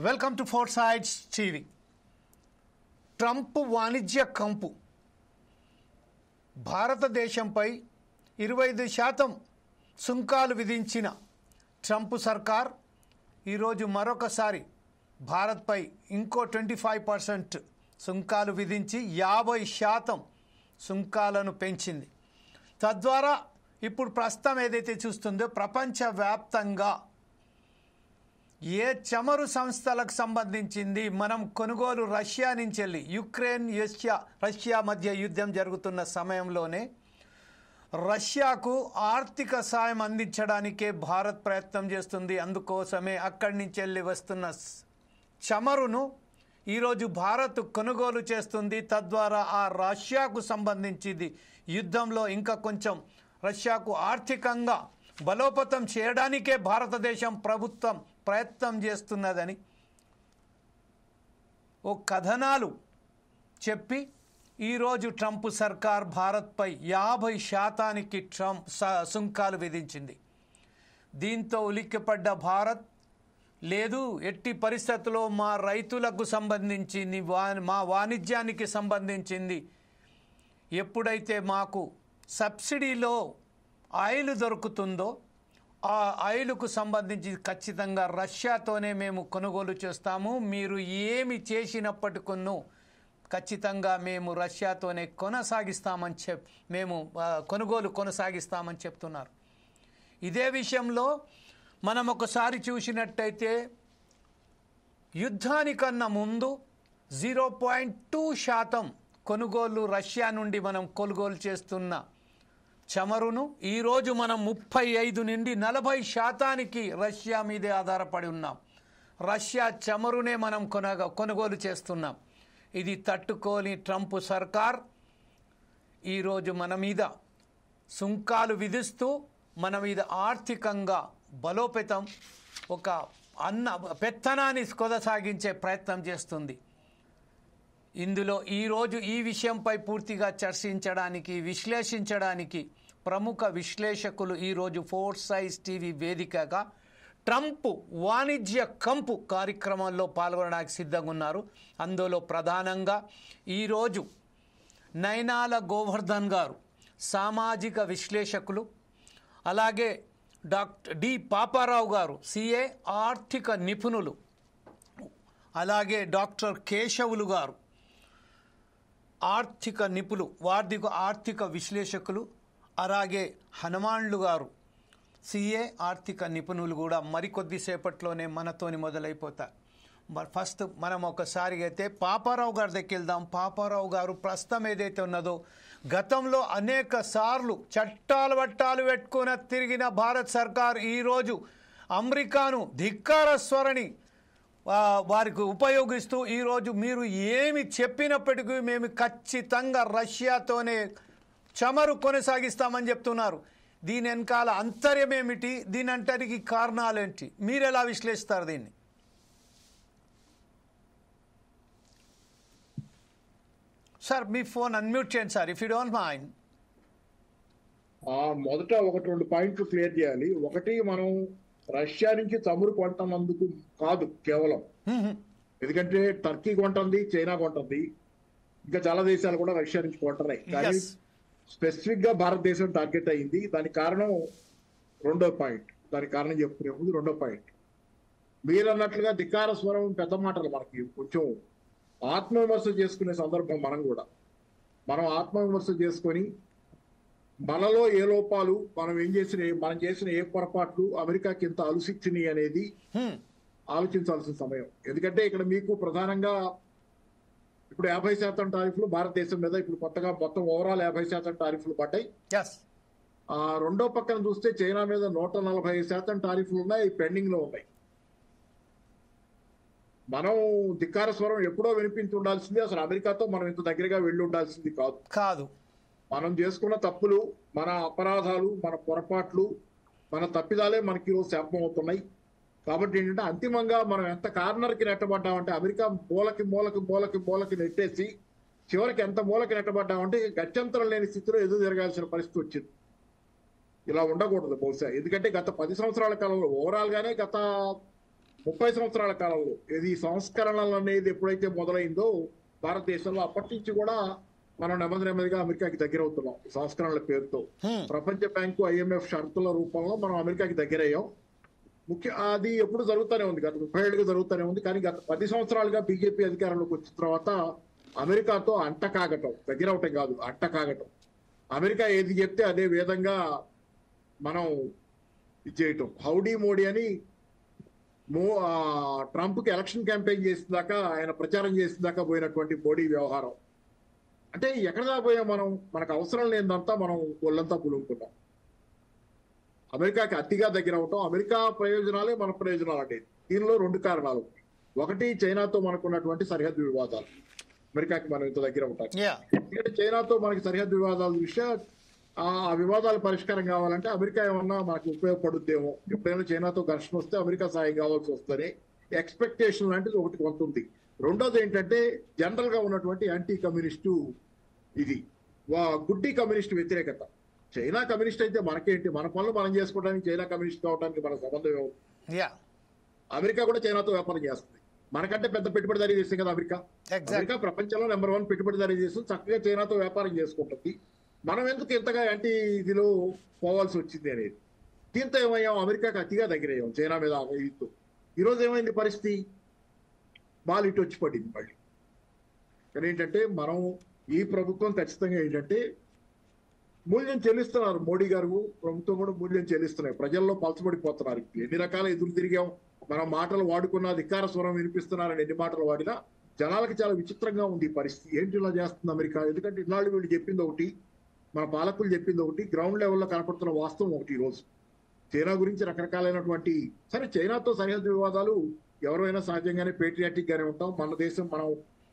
Welcome to four sides TV. Trump వాణిజ్య కంపు భారతదేశంపై 25% సుంకాలు విధించిన ట్రంప్ సర్కార్ ఈరోజు మరొకసారి భారత్పై ఇంకో 25% సుంకాలు విధించి 50% సుంకాలను పెంచింది. తద్వారా ఇప్పుడు ప్రస్తుతం ఏదైతే చూస్తుందో ప్రపంచవ్యాప్తంగా ఏ చమురు సంస్థలకు సంబంధించింది మనం కొనుగోలు రష్యా నుంచి వెళ్ళి యుక్రెయిన్ రష్యా మధ్య యుద్ధం జరుగుతున్న సమయంలోనే రష్యాకు ఆర్థిక సాయం అందించడానికే భారత్ ప్రయత్నం చేస్తుంది. అందుకోసమే అక్కడి నుంచి వెళ్ళి వస్తున్న చమురును ఈరోజు భారత్ కొనుగోలు చేస్తుంది. తద్వారా ఆ రష్యాకు సంబంధించింది యుద్ధంలో ఇంకా కొంచెం రష్యాకు ఆర్థికంగా బలోపేతం చేయడానికే భారతదేశం ప్రభుత్వం ప్రయత్నం చేస్తున్నదని ఓ కథనాలు చెప్పి ఈరోజు ట్రంప్ సర్కార్ భారత్పై 50% సుంకాలు విధించింది. దీంతో ఉలిక్కిపడ్డ భారత్ లేదు, ఎట్టి పరిస్థితుల్లో మా రైతులకు సంబంధించింది, మా వాణిజ్యానికి సంబంధించింది, ఎప్పుడైతే మాకు సబ్సిడీలో ఆయిల్ దొరుకుతుందో ఆ ఆయిల్కు సంబంధించి ఖచ్చితంగా రష్యాతోనే మేము కొనుగోలు చేస్తాము. మీరు ఏమి చేసినప్పటికీ ఖచ్చితంగా మేము రష్యాతోనే మేము కొనుగోలు కొనసాగిస్తామని చెప్తున్నారు. ఇదే విషయంలో మనం ఒకసారి చూసినట్టయితే యుద్ధానికన్నా ముందు 0.2% కొనుగోలు రష్యా నుండి మనం కొనుగోలు చేస్తున్న చమురును ఈరోజు మనం 35 నుండి 40% రష్యా మీదే ఆధారపడి ఉన్నాం. రష్యా చమురునే మనం కొనుగోలు చేస్తున్నాం. ఇది తట్టుకోని ట్రంప్ సర్కార్ ఈరోజు మన మీద సుంకాలు విధిస్తూ మన మీద ఆర్థికంగా బలోపేతం ఒక పెత్తనాన్ని కొనసాగించే ప్రయత్నం చేస్తుంది. ఇందులో ఈరోజు ఈ విషయంపై పూర్తిగా చర్చించడానికి విశ్లేషించడానికి ప్రముఖ విశ్లేషకులు ఈరోజు ఫోర్ సైడ్స్ టీవీ వేదికగా ట్రంప్ వాణిజ్య కంపు కార్యక్రమంలో పాల్గొనడానికి సిద్ధంగా ఉన్నారు. అందులో ప్రధానంగా ఈరోజు నైనాల గోవర్ధన్ గారు సామాజిక విశ్లేషకులు, అలాగే డాక్టర్ డి పాపారావు గారు సిఏ ఆర్థిక నిపుణులు, అలాగే డాక్టర్ కేశవులు గారు ఆర్థిక నిపుణులు ఆర్థిక విశ్లేషకులు, అలాగే హనుమాన్లు గారు సిఏ ఆర్థిక నిపుణులు కూడా మరికొద్దిసేపట్లోనే మనతోని మొదలైపోతారు. ఫస్ట్ మనం ఒకసారి అయితే పాపారావు గారి దగ్గరికి వెళ్దాం. పాపారావు గారు ప్రస్తుతం ఏదైతే ఉన్నదో గతంలో అనేక సార్లు చట్టాలు పెట్టుకుని తిరిగిన భారత్ సర్కార్ ఈరోజు అమెరికాను ధిక్కార స్వరని వారికి ఉపయోగిస్తూ ఈరోజు మీరు ఏమి చెప్పినప్పటికీ మేము ఖచ్చితంగా రష్యాతోనే చమురు కొనసాగిస్తామని చెప్తున్నారు. దీని వెనకాల అంతర్యం ఏమిటి, దీని అంతటికి కారణాలేంటి, మీరు ఎలా విశ్లేషిస్తారు దీన్ని? సార్ మీ ఫోన్ అన్మ్యూట్ చేయండి sir, if you don't mind. మొదట 1-2 పాయింట్లు క్లియర్ చేయాలి. ఒకటి, మనం రష్యా నుంచి చమురు కొంటున్నందుకు కాదు కేవలం, ఎందుకంటే టర్కీ కొంటుంది, చైనా కొంటుంది, ఇంకా చాలా దేశాలు కూడా రష్యా నుంచి కొంటున్నాయి. కానీ స్పెసిఫిక్ గా భారతదేశం టార్గెట్ అయింది. దానికి కారణం రెండో పాయింట్. దానికి కారణం చెప్పుకునే ముందు రెండో పాయింట్, మీరు అన్నట్లుగా ధిక్కార స్వరం పెద్ద మాటలు. మనకి కొంచెం ఆత్మవిమర్శ చేసుకునే సందర్భం. మనం ఆత్మవిమర్శ చేసుకొని మనలో ఏ లోపాలు, మనం చేసిన ఏ పొరపాట్లు అమెరికాకి ఇంత అలుసిచ్చినాయి అనేది ఆలోచించాల్సిన సమయం. ఎందుకంటే ఇక్కడ మీకు ప్రధానంగా ఇప్పుడు 50% టారిఫ్లు భారతదేశం మీద ఇప్పుడు కొత్తగా మొత్తం ఓవరాల్ 50% టారిఫ్లు పడ్డాయి. రెండో పక్కన చూస్తే చైనా మీద 140% టారిఫ్లు ఉన్నాయి, పెండింగ్ లో ఉన్నాయి. మనం ధిక్కార స్వరం ఎప్పుడో వినిపించి ఉండాల్సింది. అసలు అమెరికాతో మనం ఇంత దగ్గరగా వెళ్ళి ఉండాల్సింది కాదు. మనం చేసుకున్న తప్పులు, మన అపరాధాలు, మన పొరపాట్లు, మన తప్పిదాలే మనకి ఈరోజు శాపం అవుతున్నాయి. కాబట్టి ఏంటంటే అంతిమంగా మనం ఎంత కార్నర్కి నెట్టబడ్డామంటే అమెరికా మూలకి నెట్టేసి చివరికి ఎంత మూలకి నెట్టబడ్డామంటే గత్యంతరం లేని స్థితిలో ఎదురు జరగాల్సిన పరిస్థితి వచ్చింది. ఇలా ఉండకూడదు బహుశా. ఎందుకంటే గత 10 సంవత్సరాల కాలంలో ఓవరాల్ గానే గత 30 సంవత్సరాల కాలంలో ఇది సంస్కరణలు అనేది ఎప్పుడైతే మొదలైందో భారతదేశంలో, అప్పటి నుంచి కూడా మనం నెమ్మదిగా అమెరికాకి దగ్గర అవుతున్నాం సంస్కరణల పేరుతో. ప్రపంచ బ్యాంకు, IMF షరతుల రూపంలో మనం అమెరికాకి దగ్గరయ్యాం. అది ఎప్పుడు జరుగుతూనే ఉంది, గత 30 ఏళ్ళుగా జరుగుతూనే ఉంది. కానీ గత 10 సంవత్సరాలుగా బీజేపీ అధికారంలోకి వచ్చిన తర్వాత అమెరికాతో అంటకాగటం, దగ్గర అవటం కాదు అంటకాగటం. అమెరికా ఏది చెప్తే అదే విధంగా మనం ఇది చేయటం. హౌడీ మోడీ అని ట్రంప్కి ఎలక్షన్ క్యాంపెయిన్ చేసిన దాకా, ఆయన ప్రచారం చేసిన దాకా పోయినటువంటి మోడీ వ్యవహారం. అంటే ఎక్కడ దాకా పోయాం మనం? మనకు అవసరం లేదంతా మనం ఒళ్ళంతా పులుముకున్నాం. అమెరికాకి అతిగా దగ్గర అవటం, అమెరికా ప్రయోజనాలే మన ప్రయోజనాలు అంటే దీనిలో 2 కారణాలు. ఒకటి, చైనాతో మనకున్నటువంటి సరిహద్దు వివాదాలు. అమెరికాకి మనం ఇంత దగ్గర ఉంటాం. ఎందుకంటే చైనాతో మనకి సరిహద్దు వివాదాల దృష్ట్యా ఆ వివాదాల పరిష్కారం కావాలంటే అమెరికా ఏమన్నా మనకు ఉపయోగపడుద్దేమో, ఎప్పుడైనా చైనాతో ఘర్షణ వస్తే అమెరికా సాయం కావాల్సి వస్తుందని ఎక్స్పెక్టేషన్ లాంటిది ఒకటి కొంత ఉంది. రెండోది ఏంటంటే జనరల్ గా ఉన్నటువంటి యాంటీ కమ్యూనిస్టు ఇది గుడ్డి కమ్యూనిస్ట్ వ్యతిరేకత. చైనా కమ్యూనిస్ట్ అయితే మనకేంటి, మన పనులు మనం చేసుకోవడానికి చైనా కమ్యూనిస్ట్ కావడానికి మన సంబంధం ఏమవుతుంది? అమెరికా కూడా చైనాతో వ్యాపారం చేస్తుంది. మనకంటే పెద్ద పెట్టుబడిదారీ దేశం కదా అమెరికా. అమెరికా ప్రపంచంలో నెంబర్ 1 పెట్టుబడిదారీ దేశం, చక్కగా చైనాతో వ్యాపారం చేసుకుంటుంది. మనం ఎందుకు ఇంతగా యాంటీ ఇదిలో పోవాల్సి వచ్చింది అనేది. దీంతో ఏమయ్యాం, అమెరికాకి అతిగా దగ్గరయ్యాం చైనా మీద ఇదితో. ఈరోజు ఏమైంది పరిస్థితి, బాల్ ఇటు వచ్చి పడింది మళ్ళీ. కానీ ఏంటంటే మనం ఈ ప్రభుత్వం ఖచ్చితంగా ఏంటంటే మూల్యం చెల్లిస్తున్నారు. మోడీ గారు ప్రభుత్వం కూడా మూల్యం చెల్లిస్తున్నాయి. ప్రజల్లో పలచబడిపోతున్నారు. ఎన్ని రకాల ఎదురు తిరిగాం, మనం మాటలు వాడుకున్న ధిక్కార స్వరం వినిపిస్తున్నారని ఎన్ని మాటలు వాడినా జనాలకి చాలా విచిత్రంగా ఉంది పరిస్థితి. ఏంటి ఇలా చేస్తుంది అమెరికా? ఎందుకంటే ఇన్నాళ్ళు వీళ్ళు చెప్పింది ఒకటి, మన పాలకులు చెప్పింది ఒకటి, గ్రౌండ్ లెవెల్లో కనపడుతున్న వాస్తవం ఒకటి. ఈరోజు చైనా గురించి రకరకాలైనటువంటి, సరే చైనాతో సరిహద్దు వివాదాలు ఎవరైనా సహజంగానే పేట్రియాటిక్ గానే ఉంటాం. మన దేశం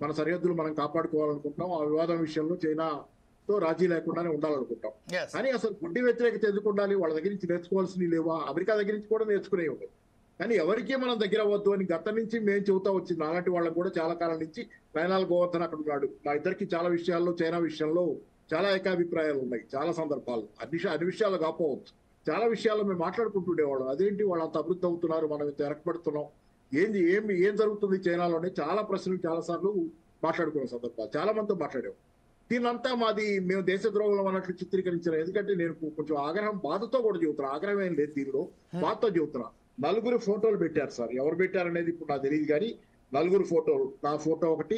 మన సరిహద్దులు మనం కాపాడుకోవాలనుకుంటాం. ఆ వివాదం విషయంలో చైనాతో రాజీ లేకుండానే ఉండాలనుకుంటాం. కానీ అసలు గుడ్డి వ్యతిరేకత ఎందుకు ఉండాలి? వాళ్ళ దగ్గర నుంచి నేర్చుకోవాల్సినవి లేవా? అమెరికా దగ్గర నుంచి కూడా నేర్చుకునే ఉండదు. కానీ ఎవరికీ మనం దగ్గర అవ్వద్దు అని గత నుంచి మేము చెబుతా వచ్చింది. అలాంటి వాళ్ళకు కూడా చాలా కాలం నుంచి నయనాల్ గోవర్ధన్ అక్కడ ఉన్నాడు. మా ఇద్దరికి చాలా విషయాల్లో, చైనా విషయంలో చాలా ఏకాభిప్రాయాలు ఉన్నాయి. చాలా సందర్భాలు, అన్ని విషయాలు కాకపోవచ్చు, చాలా విషయాల్లో మేము మాట్లాడుకుంటుండేవాళ్ళం. అదేంటి వాళ్ళు అంత అభివృద్ధి అవుతున్నారు, మనం ఇంత వెనకబడుతున్నాం, ఏం జరుగుతుంది చైనాలోనే చాలా ప్రశ్నలు చాలా సార్లు మాట్లాడుకునే సందర్భాలు చాలా మందితో మాట్లాడాం. దీనంతా మేము దేశద్రోహులం అన్నట్లు చిత్రీకరించారు. ఎందుకంటే నేను కొంచెం ఆగ్రహం, బాధతో కూడా చెబుతున్నా. ఆగ్రహం ఏం లేదు దీనిలో, బాధతో చెబుతున్నా. 4 ఫోటోలు పెట్టారు సార్. ఎవరు పెట్టారనేది ఇప్పుడు నాకు తెలియదు, కానీ 4 ఫోటోలు. నా ఫోటో ఒకటి,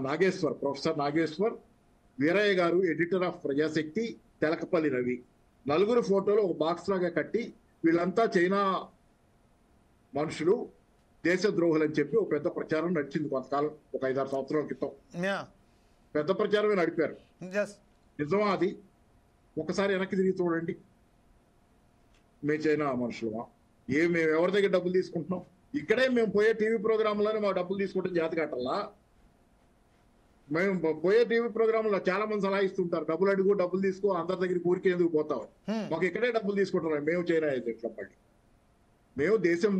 నాగేశ్వర్, ప్రొఫెసర్ నాగేశ్వర్, వీరయ్య గారు ఎడిటర్ ఆఫ్ ప్రజాశక్తి, తెలకపల్లి రవి. 4 ఫోటోలు ఒక బాక్స్ లాగా కట్టి వీళ్ళంతా చైనా మనుషులు, దేశద్రోహులు అని చెప్పి ఒక పెద్ద ప్రచారం నడిచింది కొంతకాలం, ఒక 5-6 సంవత్సరాల క్రితం. పెద్ద ప్రచారమే నడిపారు. నిజమా అది? ఒకసారి వెనక్కి తిరిగి చూడండి. మేము చైనా మనుషులమా? మేము ఎవరి దగ్గర డబ్బులు తీసుకుంటున్నాం? ఇక్కడే మేము పోయే టీవీ ప్రోగ్రాంలోనే మా డబ్బులు తీసుకుంటాం జాతకట్టల్లా. మేము పోయే టీవీ ప్రోగ్రాంలో చాలా మంది సలహా ఇస్తుంటారు, డబ్బులు అడుగు, డబ్బులు తీసుకో, అందరి దగ్గర ఊరికే ఎందుకు పోతావు. మాకు ఇక్కడే డబ్బులు తీసుకుంటున్నాం. మేము చైనా ఎట్లా పడి, మేము దేశం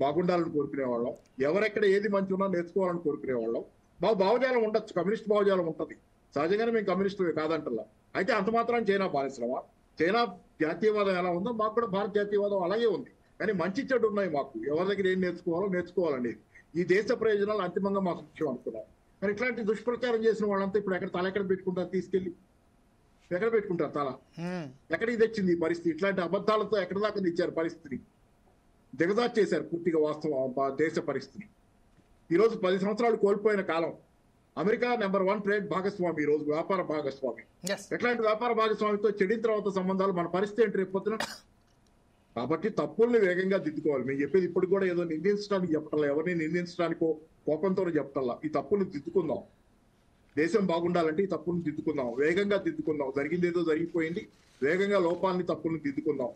బాగుండాలని కోరుకునేవాళ్ళం. ఎవరెక్కడ ఏది మంచి ఉన్నా నేర్చుకోవాలని కోరుకునేవాళ్ళం. మా భావజాలం ఉండొచ్చు, కమ్యూనిస్ట్ భావజాలం ఉంటుంది సహజంగానే, మేము కమ్యూనిస్టులు కాదంటలా. అయితే అంత మాత్రం చైనా బానిసలమా? చైనా జాతీయవాదం ఎలా ఉందో మాకు కూడా భారత జాతీయవాదం అలాగే ఉంది. కానీ మంచి చెడు ఉన్నాయి మాకు. ఎవరి దగ్గర ఏం నేర్చుకోవాలనేది ఈ దేశ ప్రయోజనాలు అంతిమంగా మాకు ముఖ్యం అనుకున్నాం. కానీ ఇట్లాంటి దుష్ప్రచారం చేసిన వాళ్ళంతా ఇప్పుడు ఎక్కడ పెట్టుకుంటారు? తీసుకెళ్లి ఎక్కడ పెట్టుకుంటారు తల? ఎక్కడికి తెచ్చింది ఈ పరిస్థితి? ఇట్లాంటి అబద్ధాలతో ఎక్కడ దాకా తెచ్చారు పరిస్థితిని? దిగజార్చేశారు పూర్తిగా వాస్తవం దేశ పరిస్థితిని. ఈరోజు 10 సంవత్సరాలు కోల్పోయిన కాలం. అమెరికా నెంబర్ 1 ట్రేడ్ భాగస్వామి, ఈ రోజు వ్యాపార భాగస్వామి. ఎట్లాంటి వ్యాపార భాగస్వామితో చెడిన తర్వాత సంబంధాలు, మన పరిస్థితి ఏంటి రేపు పొద్దున? కాబట్టి తప్పుల్ని వేగంగా దిద్దుకోవాలి. మేము చెప్పేది ఇప్పుడు కూడా ఏదో నిందించడానికి చెప్పటల్లా, ఎవరిని నిందించడానికో కోపంతో చెప్పటల్లా. ఈ తప్పుల్ని దిద్దుకుందాం. దేశం బాగుండాలంటే ఈ తప్పుల్ని దిద్దుకుందాం, వేగంగా దిద్దుకుందాం. జరిగింది ఏదో జరిగిపోయింది, వేగంగా లోపాలని, తప్పుల్ని దిద్దుకుందాం.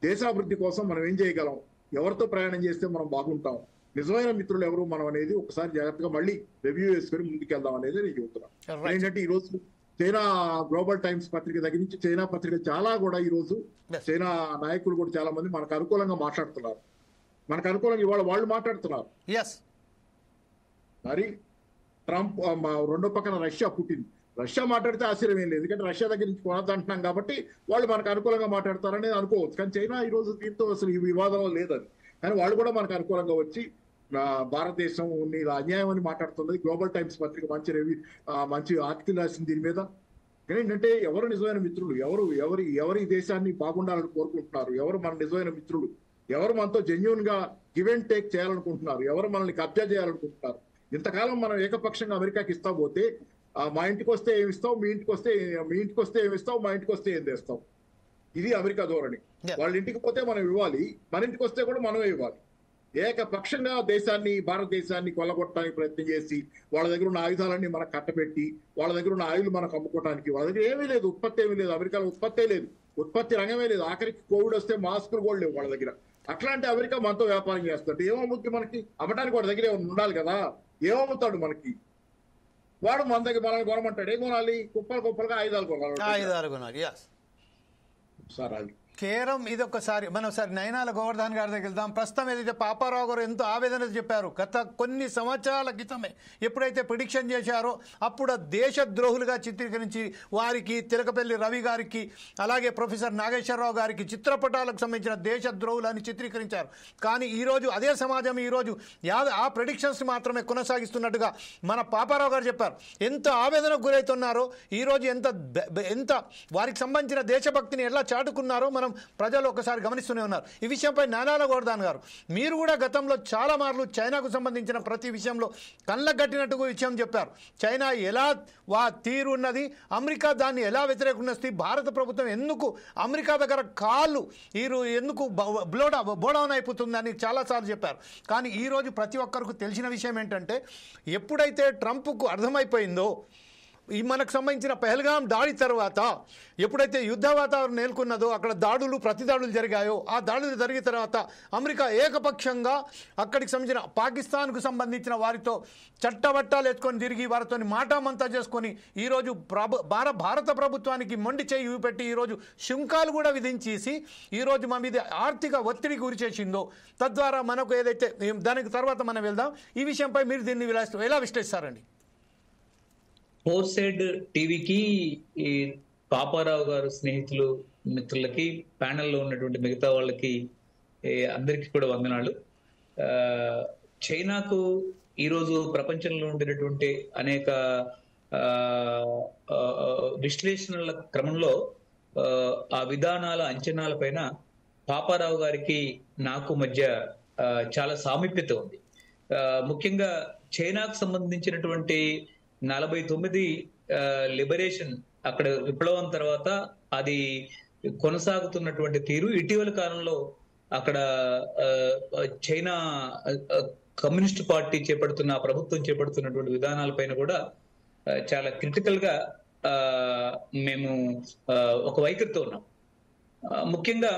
దేశాభివృద్ధి కోసం మనం ఏం చేయగలం, ఎవరితో ప్రయాణం చేస్తే మనం బాగుంటాం, నిజమైన మిత్రులు ఎవరు మనం అనేది ఒకసారి జాగ్రత్తగా మళ్ళీ రివ్యూ చేసుకుని ముందుకెళ్దాం అనేది నేను చెబుతున్నాను. ఏంటంటే ఈ రోజు చైనా గ్లోబల్ టైమ్స్ పత్రిక దగ్గర నుంచి చైనా పత్రిక చాలా కూడా ఈ రోజు చైనా నాయకులు కూడా చాలా మంది మనకు అనుకూలంగా మాట్లాడుతున్నారు. మనకు అనుకూలంగా ఇవాళ వాళ్ళు మాట్లాడుతున్నారు. మరి ట్రంప్ రెండో పక్కన రష్యా పుట్టింది. రష్యా మాట్లాడితే ఆశ్చర్యం ఏం లేదు, ఎందుకంటే రష్యా దగ్గర నుంచి కొనద్దు అంటున్నాం కాబట్టి వాళ్ళు మనకు అనుకూలంగా మాట్లాడతారని అనుకోవచ్చు. కానీ చైనా ఈ రోజు దీంతో అసలు ఈ వివాదంలో లేదని. కానీ వాళ్ళు కూడా మనకు అనుకూలంగా వచ్చి భారతదేశం ఇలా అన్యాయం అని మాట్లాడుతున్నది. గ్లోబల్ టైమ్స్ పత్రిక మంచి ఆర్టికల్ రాసింది దీని మీద. కానీ ఏంటంటే ఎవరు నిజమైన మిత్రులు, ఎవరు ఈ దేశాన్ని బాగుండాలని కోరుకుంటున్నారు, ఎవరు మన నిజమైన మిత్రులు, ఎవరు మనతో జెన్యూన్ గా గివ్ అండ్ టేక్ చేయాలనుకుంటున్నారు, ఎవరు మనల్ని కబ్జా చేయాలనుకుంటున్నారు. ఇంతకాలం మనం ఏకపక్షంగా అమెరికాకి ఇస్తా పోతే మా ఇంటికి వస్తే ఏమి ఇస్తావు, మీ ఇంటికి వస్తే ఏమి ఇస్తావు, మా ఇంటికి వస్తే ఏం తెస్తావు, ఇది అమెరికా ధోరణి. వాళ్ళ ఇంటికి పోతే మనం ఇవ్వాలి, మన ఇంటికి వస్తే కూడా మనమే ఇవ్వాలి. ఏకపక్షంగా భారతదేశాన్ని కొల్లగొట్టడానికి ప్రయత్నం చేసి వాళ్ళ దగ్గర ఉన్న ఆయుధాలన్నీ మనకు కట్టబెట్టి వాళ్ళ దగ్గర ఉన్న ఆయులు మనకు అమ్ముకోవడానికి, వాళ్ళ దగ్గర ఏమీ లేదు, ఉత్పత్తి ఏమీ లేదు, అమెరికాలో ఉత్పత్తే లేదు, ఉత్పత్తి రంగమే లేదు. ఆఖరికి కోవిడ్ వస్తే మాస్కులు కూడా లేవు వాళ్ళ దగ్గర. అట్లాంటి అమెరికా మనతో వ్యాపారం చేస్తుంటే ఏమమ్ముద్ది మనకి? అమ్మటానికి వాడి దగ్గర ఏమైనా ఉండాలి కదా, ఏమమ్ముతాడు మనకి? వాడు మన దగ్గర మనల్ని కొనమంటాడు. ఏం కొనాలి? కుప్పలుగా ఆయుధాలు కొనాలి. సార్ అది కేరం ఇది ఒకసారి మనం ఒకసారి నయనాల గోవర్ధన్ గారి దగ్గర వెళ్దాం. ప్రస్తుతం ఏదైతే పాపారావు గారు ఎంతో ఆవేదన చెప్పారు, గత కొన్ని సంవత్సరాల క్రితమే ఎప్పుడైతే ప్రిడిక్షన్ చేశారో అప్పుడు దేశద్రోహులుగా చిత్రీకరించి వారికి తిలకపల్లి రవి గారికి అలాగే ప్రొఫెసర్ నాగేశ్వరరావు గారికి చిత్రపటాలకు సంబంధించిన దేశద్రోహులని చిత్రీకరించారు. కానీ ఈరోజు అదే సమాజం ఈరోజు ఆ ప్రిడిక్షన్స్ మాత్రమే కొనసాగిస్తున్నట్టుగా మన పాపారావు గారు చెప్పారు. ఎంత ఆవేదనకు గురవుతున్నారో, ఈరోజు ఎంత వారికి సంబంధించిన దేశభక్తిని ఎలా చాటుకున్నారో మనం ప్రజలు ఒకసారి గమనిస్తూనే ఉన్నారు. ఈ విషయంపై నానాల గోవర్ధన్ గారు, మీరు కూడా గతంలో చాలా మార్లు చైనాకు సంబంధించిన ప్రతి విషయంలో కళ్ళగట్టినట్టుగా విషయం చెప్పారు. చైనా ఎలా తీరు ఉన్నది, అమెరికా దాన్ని ఎలా వ్యతిరేకిస్తుంది, భారత ప్రభుత్వం ఎందుకు అమెరికా దగ్గర కాళ్ళు ఎందుకు బోడౌన్ అయిపోతుందని చాలాసార్లు చెప్పారు. కానీ ఈరోజు ప్రతి ఒక్కరికి తెలిసిన విషయం ఏంటంటే, ఎప్పుడైతే ట్రంప్కు అర్థమైపోయిందో ఈ మనకు సంబంధించిన పహల్గాం దాడి తర్వాత ఎప్పుడైతే యుద్ధ వాతావరణం నెలకొన్నదో, అక్కడ ప్రతిదాడులు జరిగాయో, ఆ దాడులు జరిగిన తర్వాత అమెరికా ఏకపక్షంగా అక్కడికి సంబంధించిన పాకిస్తాన్కు సంబంధించిన వారితో చట్టబట్టాలు ఎత్తుకొని తిరిగి వారితో మాటామంతా చేసుకొని ఈరోజు భారత ప్రభుత్వానికి మొండి చేయి చూపెట్టి ఈరోజు సుంకాలు కూడా విధించేసి ఈరోజు మా మీద ఆర్థిక ఒత్తిడికి గురి చేసిందో, తద్వారా మనకు ఏదైతే దానికి తర్వాత మనం వెళ్దాం. ఈ విషయంపై మీరు దీన్ని ఎలా విశ్లేషిస్తారండి? ఫోర్ సైడ్ టీవీకి, ఈ పాపారావు గారు స్నేహితులు మిత్రులకి, ప్యానెల్లో ఉన్నటువంటి మిగతా వాళ్ళకి అందరికీ కూడా వందనాలు. చైనాకు ఈరోజు ప్రపంచంలో ఉండినటువంటి అనేక విశ్లేషణల క్రమంలో ఆ విధానాల అంచనాల పైన పాపారావు గారికి నాకు మధ్య చాలా సామీప్యత ఉంది. ముఖ్యంగా చైనాకు సంబంధించినటువంటి 49 లిబరేషన్, అక్కడ విప్లవం తర్వాత అది కొనసాగుతున్నటువంటి తీరు, ఇటీవల కాలంలో అక్కడ చైనా కమ్యూనిస్ట్ పార్టీ ప్రభుత్వం చేపడుతున్నటువంటి విధానాలపైన కూడా చాలా క్రిటికల్ గా మేము ఒక వైఖరితో ఉన్నాం. ముఖ్యంగా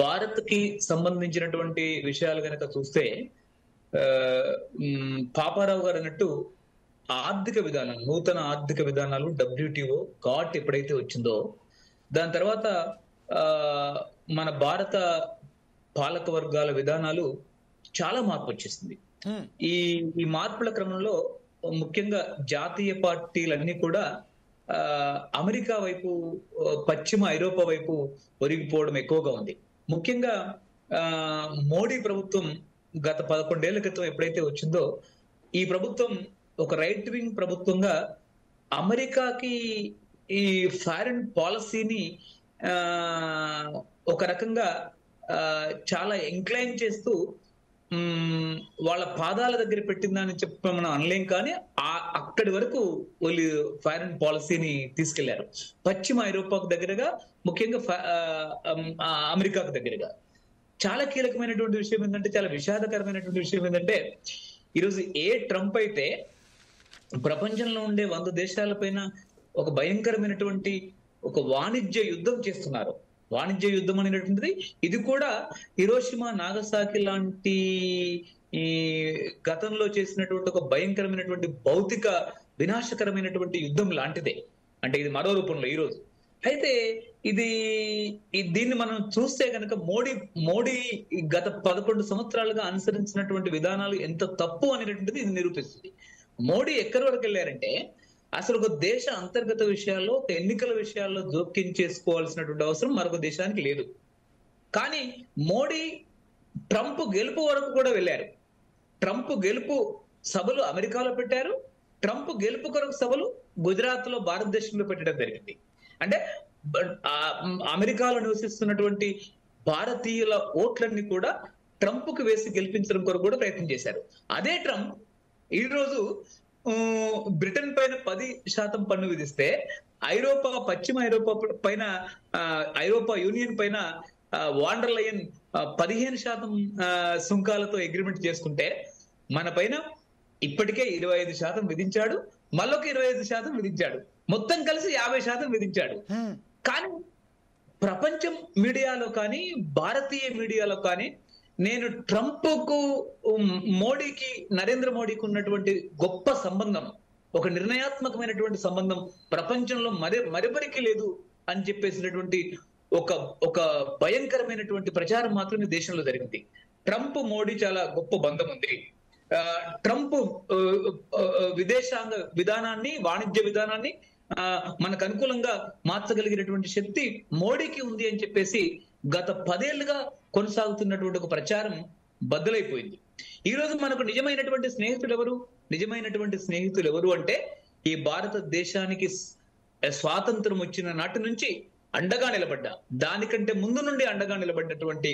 భారత్ కి సంబంధించినటువంటి విషయాలు కనుక చూస్తే, పాపారావు గారు అన్నట్టు ఆర్థిక విధానం, నూతన ఆర్థిక విధానాలు, WTO ఘాట్ ఎప్పుడైతే వచ్చిందో దాని తర్వాత మన భారత పాలక వర్గాల విధానాలు చాలా మార్పు వచ్చేసింది. ఈ మార్పుల క్రమంలో ముఖ్యంగా జాతీయ పార్టీలన్నీ కూడా అమెరికా వైపు, పశ్చిమ ఐరోపా వైపు ఒరిగిపోవడం ఎక్కువగా ఉంది. ముఖ్యంగా మోడీ ప్రభుత్వం గత 11 ఏళ్ల క్రితం ఎప్పుడైతే వచ్చిందో, ఈ ప్రభుత్వం ఒక రైట్ వింగ్ ప్రభుత్వంగా అమెరికాకి ఈ ఫారెన్ పాలసీని ఒక రకంగా చాలా ఎంక్లైన్ చేస్తూ వాళ్ళ పాదాల దగ్గర పెట్టిందని చెప్పి మనం అనలేం. కానీ అక్కడి వరకు వాళ్ళు ఫారెన్ పాలసీని తీసుకెళ్లారు, పశ్చిమ ఐరోపాకు దగ్గరగా, ముఖ్యంగా అమెరికాకు దగ్గరగా. చాలా కీలకమైనటువంటి విషయం ఏంటంటే, చాలా విషాదకరమైనటువంటి విషయం ఏంటంటే, ఈరోజు ట్రంప్ అయితే ప్రపంచంలో ఉండే 100 దేశాలపైన ఒక భయంకరమైనటువంటి ఒక వాణిజ్య యుద్ధం చేస్తున్నారు. వాణిజ్య యుద్ధం అనేటువంటిది ఇది కూడా హిరోషిమా, నాగసాకి లాంటి ఈ గతంలో చేసినటువంటి ఒక భయంకరమైనటువంటి భౌతిక వినాశకరమైనటువంటి యుద్ధం లాంటిదే. అంటే ఇది మరో రూపంలో ఈరోజు. అయితే దీన్ని మనం చూస్తే కనుక మోడీ గత 11 సంవత్సరాలుగా అనుసరించినటువంటి విధానాలు ఎంత తప్పు అనేటువంటిది ఇది నిరూపిస్తుంది. మోడీ ఎక్కడి వరకు వెళ్ళారంటే, అసలు ఒక దేశ అంతర్గత విషయాల్లో, ఒక ఎన్నికల విషయాల్లో జోక్యం చేసుకోవాల్సినటువంటి అవసరం మరొక దేశానికి లేదు. కానీ మోడీ ట్రంప్ గెలుపు వరకు కూడా వెళ్ళారు. ట్రంప్ గెలుపు సభలు అమెరికాలో పెట్టారు. ట్రంప్ గెలుపు కొరకు సభలు గుజరాత్ లో భారతదేశంలో పెట్టడం జరిగింది. అంటే అమెరికాలో నివసిస్తున్నటువంటి భారతీయుల ఓట్లన్నీ కూడా ట్రంప్ కు వేసి గెలిపించడం కొరకు కూడా ప్రయత్నం చేశారు. అదే ట్రంప్ ఈ రోజు బ్రిటన్ పైన 10% పన్ను విధిస్తే, పశ్చిమ ఐరోపా పైన, ఐరోపా యూనియన్ పైన వాండర్ లయన్ 15% సుంకాలతో అగ్రిమెంట్ చేసుకుంటే, మన పైన ఇప్పటికే 25% విధించాడు, మళ్ళొక 25% విధించాడు, మొత్తం కలిసి 50% విధించాడు. కానీ ప్రపంచం మీడియాలో కానీ, భారతీయ మీడియాలో కానీ, నేను ట్రంప్ కు మోడీకి, నరేంద్ర మోడీకి ఉన్నటువంటి గొప్ప సంబంధం, ఒక నిర్ణయాత్మకమైనటువంటి సంబంధం ప్రపంచంలో మరెవరికి లేదు అని చెప్పేసినటువంటి ఒక భయంకరమైనటువంటి ప్రచారం మాత్రమే దేశంలో జరిగింది. ట్రంప్ మోడీ చాలా గొప్ప బంధం ఉంది. ట్రంప్ విదేశాంగ విధానాన్ని, వాణిజ్య విధానాన్ని మనకు అనుకూలంగా మార్చగలిగినటువంటి శక్తి మోడీకి ఉంది అని చెప్పేసి గత 10 ఏళ్లుగా కొనసాగుతున్నటువంటి ఒక ప్రచారం బద్దలైపోయింది. ఈ రోజు మనకు నిజమైనటువంటి స్నేహితులు ఎవరు అంటే, ఈ భారతదేశానికి స్వాతంత్రం వచ్చిన నాటి నుంచి అండగా నిలబడ్డా, దానికంటే ముందు నుండి అండగా నిలబడినటువంటి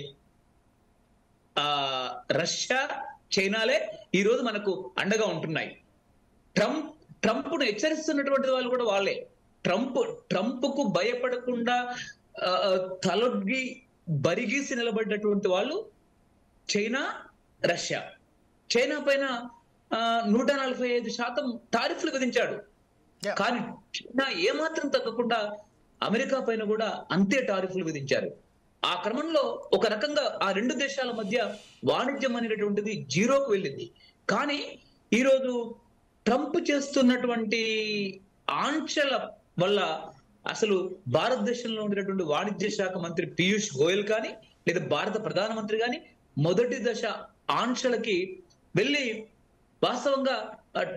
రష్యా, చైనాలే ఈ రోజు మనకు అండగా ఉంటున్నాయి. ట్రంప్ ను హెచ్చరిస్తున్నటువంటి వాళ్ళు కూడా వాళ్ళే. ట్రంప్ కు భయపడకుండా తలొగ్గి బరిగీసి నిలబడ్డటువంటి వాళ్ళు చైనా, రష్యా. చైనా పైన 145% టారిఫ్లు విధించాడు. కానీ చైనా ఏమాత్రం తగ్గకుండా అమెరికా పైన కూడా అంతే టారిఫ్లు విధించారు. ఆ క్రమంలో ఒక రకంగా ఆ రెండు దేశాల మధ్య వాణిజ్యం అనేటటువంటిది జీరోకు వెళ్ళింది. కానీ ఈరోజు ట్రంప్ చేస్తున్నటువంటి ఆంక్షల వల్ల అసలు భారతదేశంలో ఉండేటువంటి వాణిజ్య శాఖ మంత్రి పీయూష్ గోయల్ కానీ, లేదా భారత ప్రధానమంత్రి కానీ మొదటి దశ ఆంక్షలకి వెళ్ళి వాస్తవంగా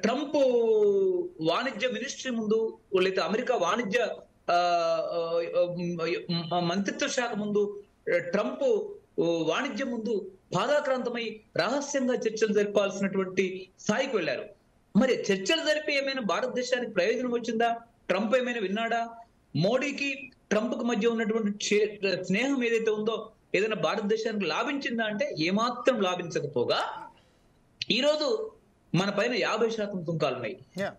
ట్రంప్ వాణిజ్య మినిస్ట్రీ ముందు, లేదా అమెరికా వాణిజ్య మంత్రిత్వ శాఖ ముందు, ట్రంప్ వాణిజ్యం ముందు పాదాక్రాంతమై రహస్యంగా చర్చలు జరపాల్సినటువంటి స్థాయికి వెళ్లారు. మరి చర్చలు జరిపి ఏమైనా భారతదేశానికి ప్రయోజనం వచ్చిందా? ట్రంప్ ఏమైనా విన్నాడా? మోడీకి ట్రంప్ కు మధ్య ఉన్నటువంటి స్నేహం ఏదైతే ఉందో ఏదైనా భారతదేశానికి లాభించిందా అంటే ఏమాత్రం లాభించకపోగా ఈరోజు మన పైన 50% సుంకాలు ఉన్నాయి.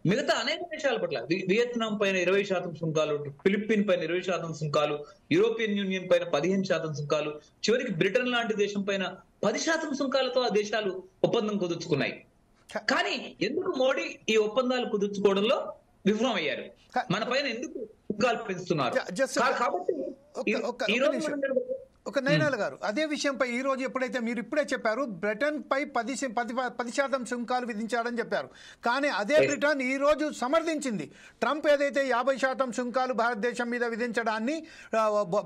మిగతా అనేక దేశాల పట్ల, వియత్నాం పైన 20% సుంకాలు, ఫిలిప్పీన్ పైన 20% సుంకాలు, యూరోపియన్ యూనియన్ పైన 15% సుంకాలు, చివరికి బ్రిటన్ లాంటి దేశం పైన 10% సుంకాలతో ఆ దేశాలు ఒప్పందం కుదుర్చుకున్నాయి. కానీ ఎందుకు మోడీ ఈ ఒప్పందాలు కుదుర్చుకోవడంలో విఫలం అయ్యారు? మన పైన ఎందుకు సుంకాలు పెంచుతున్నారు? కాబట్టి ఒక నయనాల్ గారు, అదే విషయంపై ఈ రోజు ఎప్పుడైతే మీరు ఇప్పుడే చెప్పారు, బ్రిటన్ పై 10% సుంకాలు విధించాడని చెప్పారు. కానీ అదే బ్రిటన్ ఈ రోజు సమర్థించింది. ట్రంప్ ఏదైతే 50% సుంకాలు భారతదేశం మీద విధించడాన్ని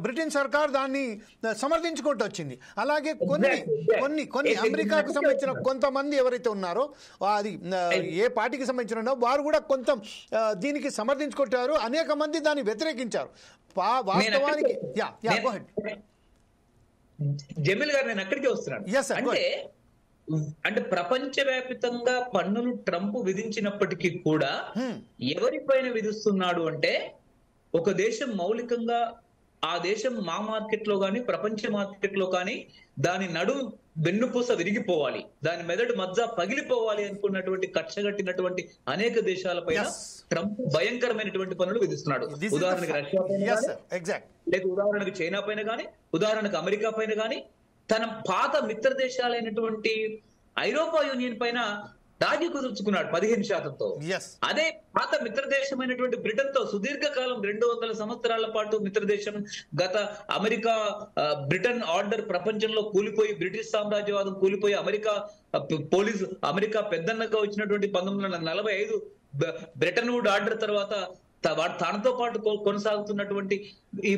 బ్రిటన్ సర్కార్ దాన్ని సమర్థించుకుంటూ వచ్చింది. అలాగే కొన్ని అమెరికాకు సంబంధించిన కొంతమంది ఎవరైతే ఉన్నారో, అది ఏ పార్టీకి సంబంధించిన వారు కూడా కొంత దీనికి సమర్థించుకుంటారు. అనేక మంది దాన్ని వ్యతిరేకించారు. వాస్తవానికి జమీల్ గారు, నేను అక్కడికి వస్తున్నాను. అంటే ప్రపంచవ్యాప్తంగా పన్నులు ట్రంప్ విధించినప్పటికీ కూడా ఎవరిపైన విధిస్తున్నాడు అంటే, ఒక దేశం మౌలికంగా ఆ దేశం మా మార్కెట్ లో కానీ, ప్రపంచ మార్కెట్ లో కానీ దాని వెన్నుపూస విరిగిపోవాలి, దాని మెదడు మజ్జ పగిలిపోవాలి అనుకున్నటువంటి కక్షగట్టినటువంటి అనేక దేశాలపైన ట్రంప్ భయంకరమైనటువంటి పనులు విధిస్తున్నాడు. ఉదాహరణకి రష్యా పైన, లేక ఉదాహరణకు చైనా పైన కానీ, ఉదాహరణకు అమెరికా పైన కానీ, తన పాత మిత్ర దేశాలైనటువంటి ఐరోపా యూనియన్ పైన రాజీ కుదుర్చుకున్నాడు 15%తో. అదే పాత మిత్రదేశమైనటువంటి బ్రిటన్ తో సుదీర్ఘకాలం 200 సంవత్సరాల పాటు మిత్రదేశం, గత అమెరికా బ్రిటన్ ఆర్డర్ ప్రపంచంలో కూలిపోయి, బ్రిటిష్ సామ్రాజ్యవాదం కూలిపోయి, అమెరికా పెద్దన్నగా వచ్చినటువంటి 1945 బ్రిటన్ వుడ్ ఆర్డర్ తర్వాత తనతో పాటు కొనసాగుతున్నటువంటి ఈ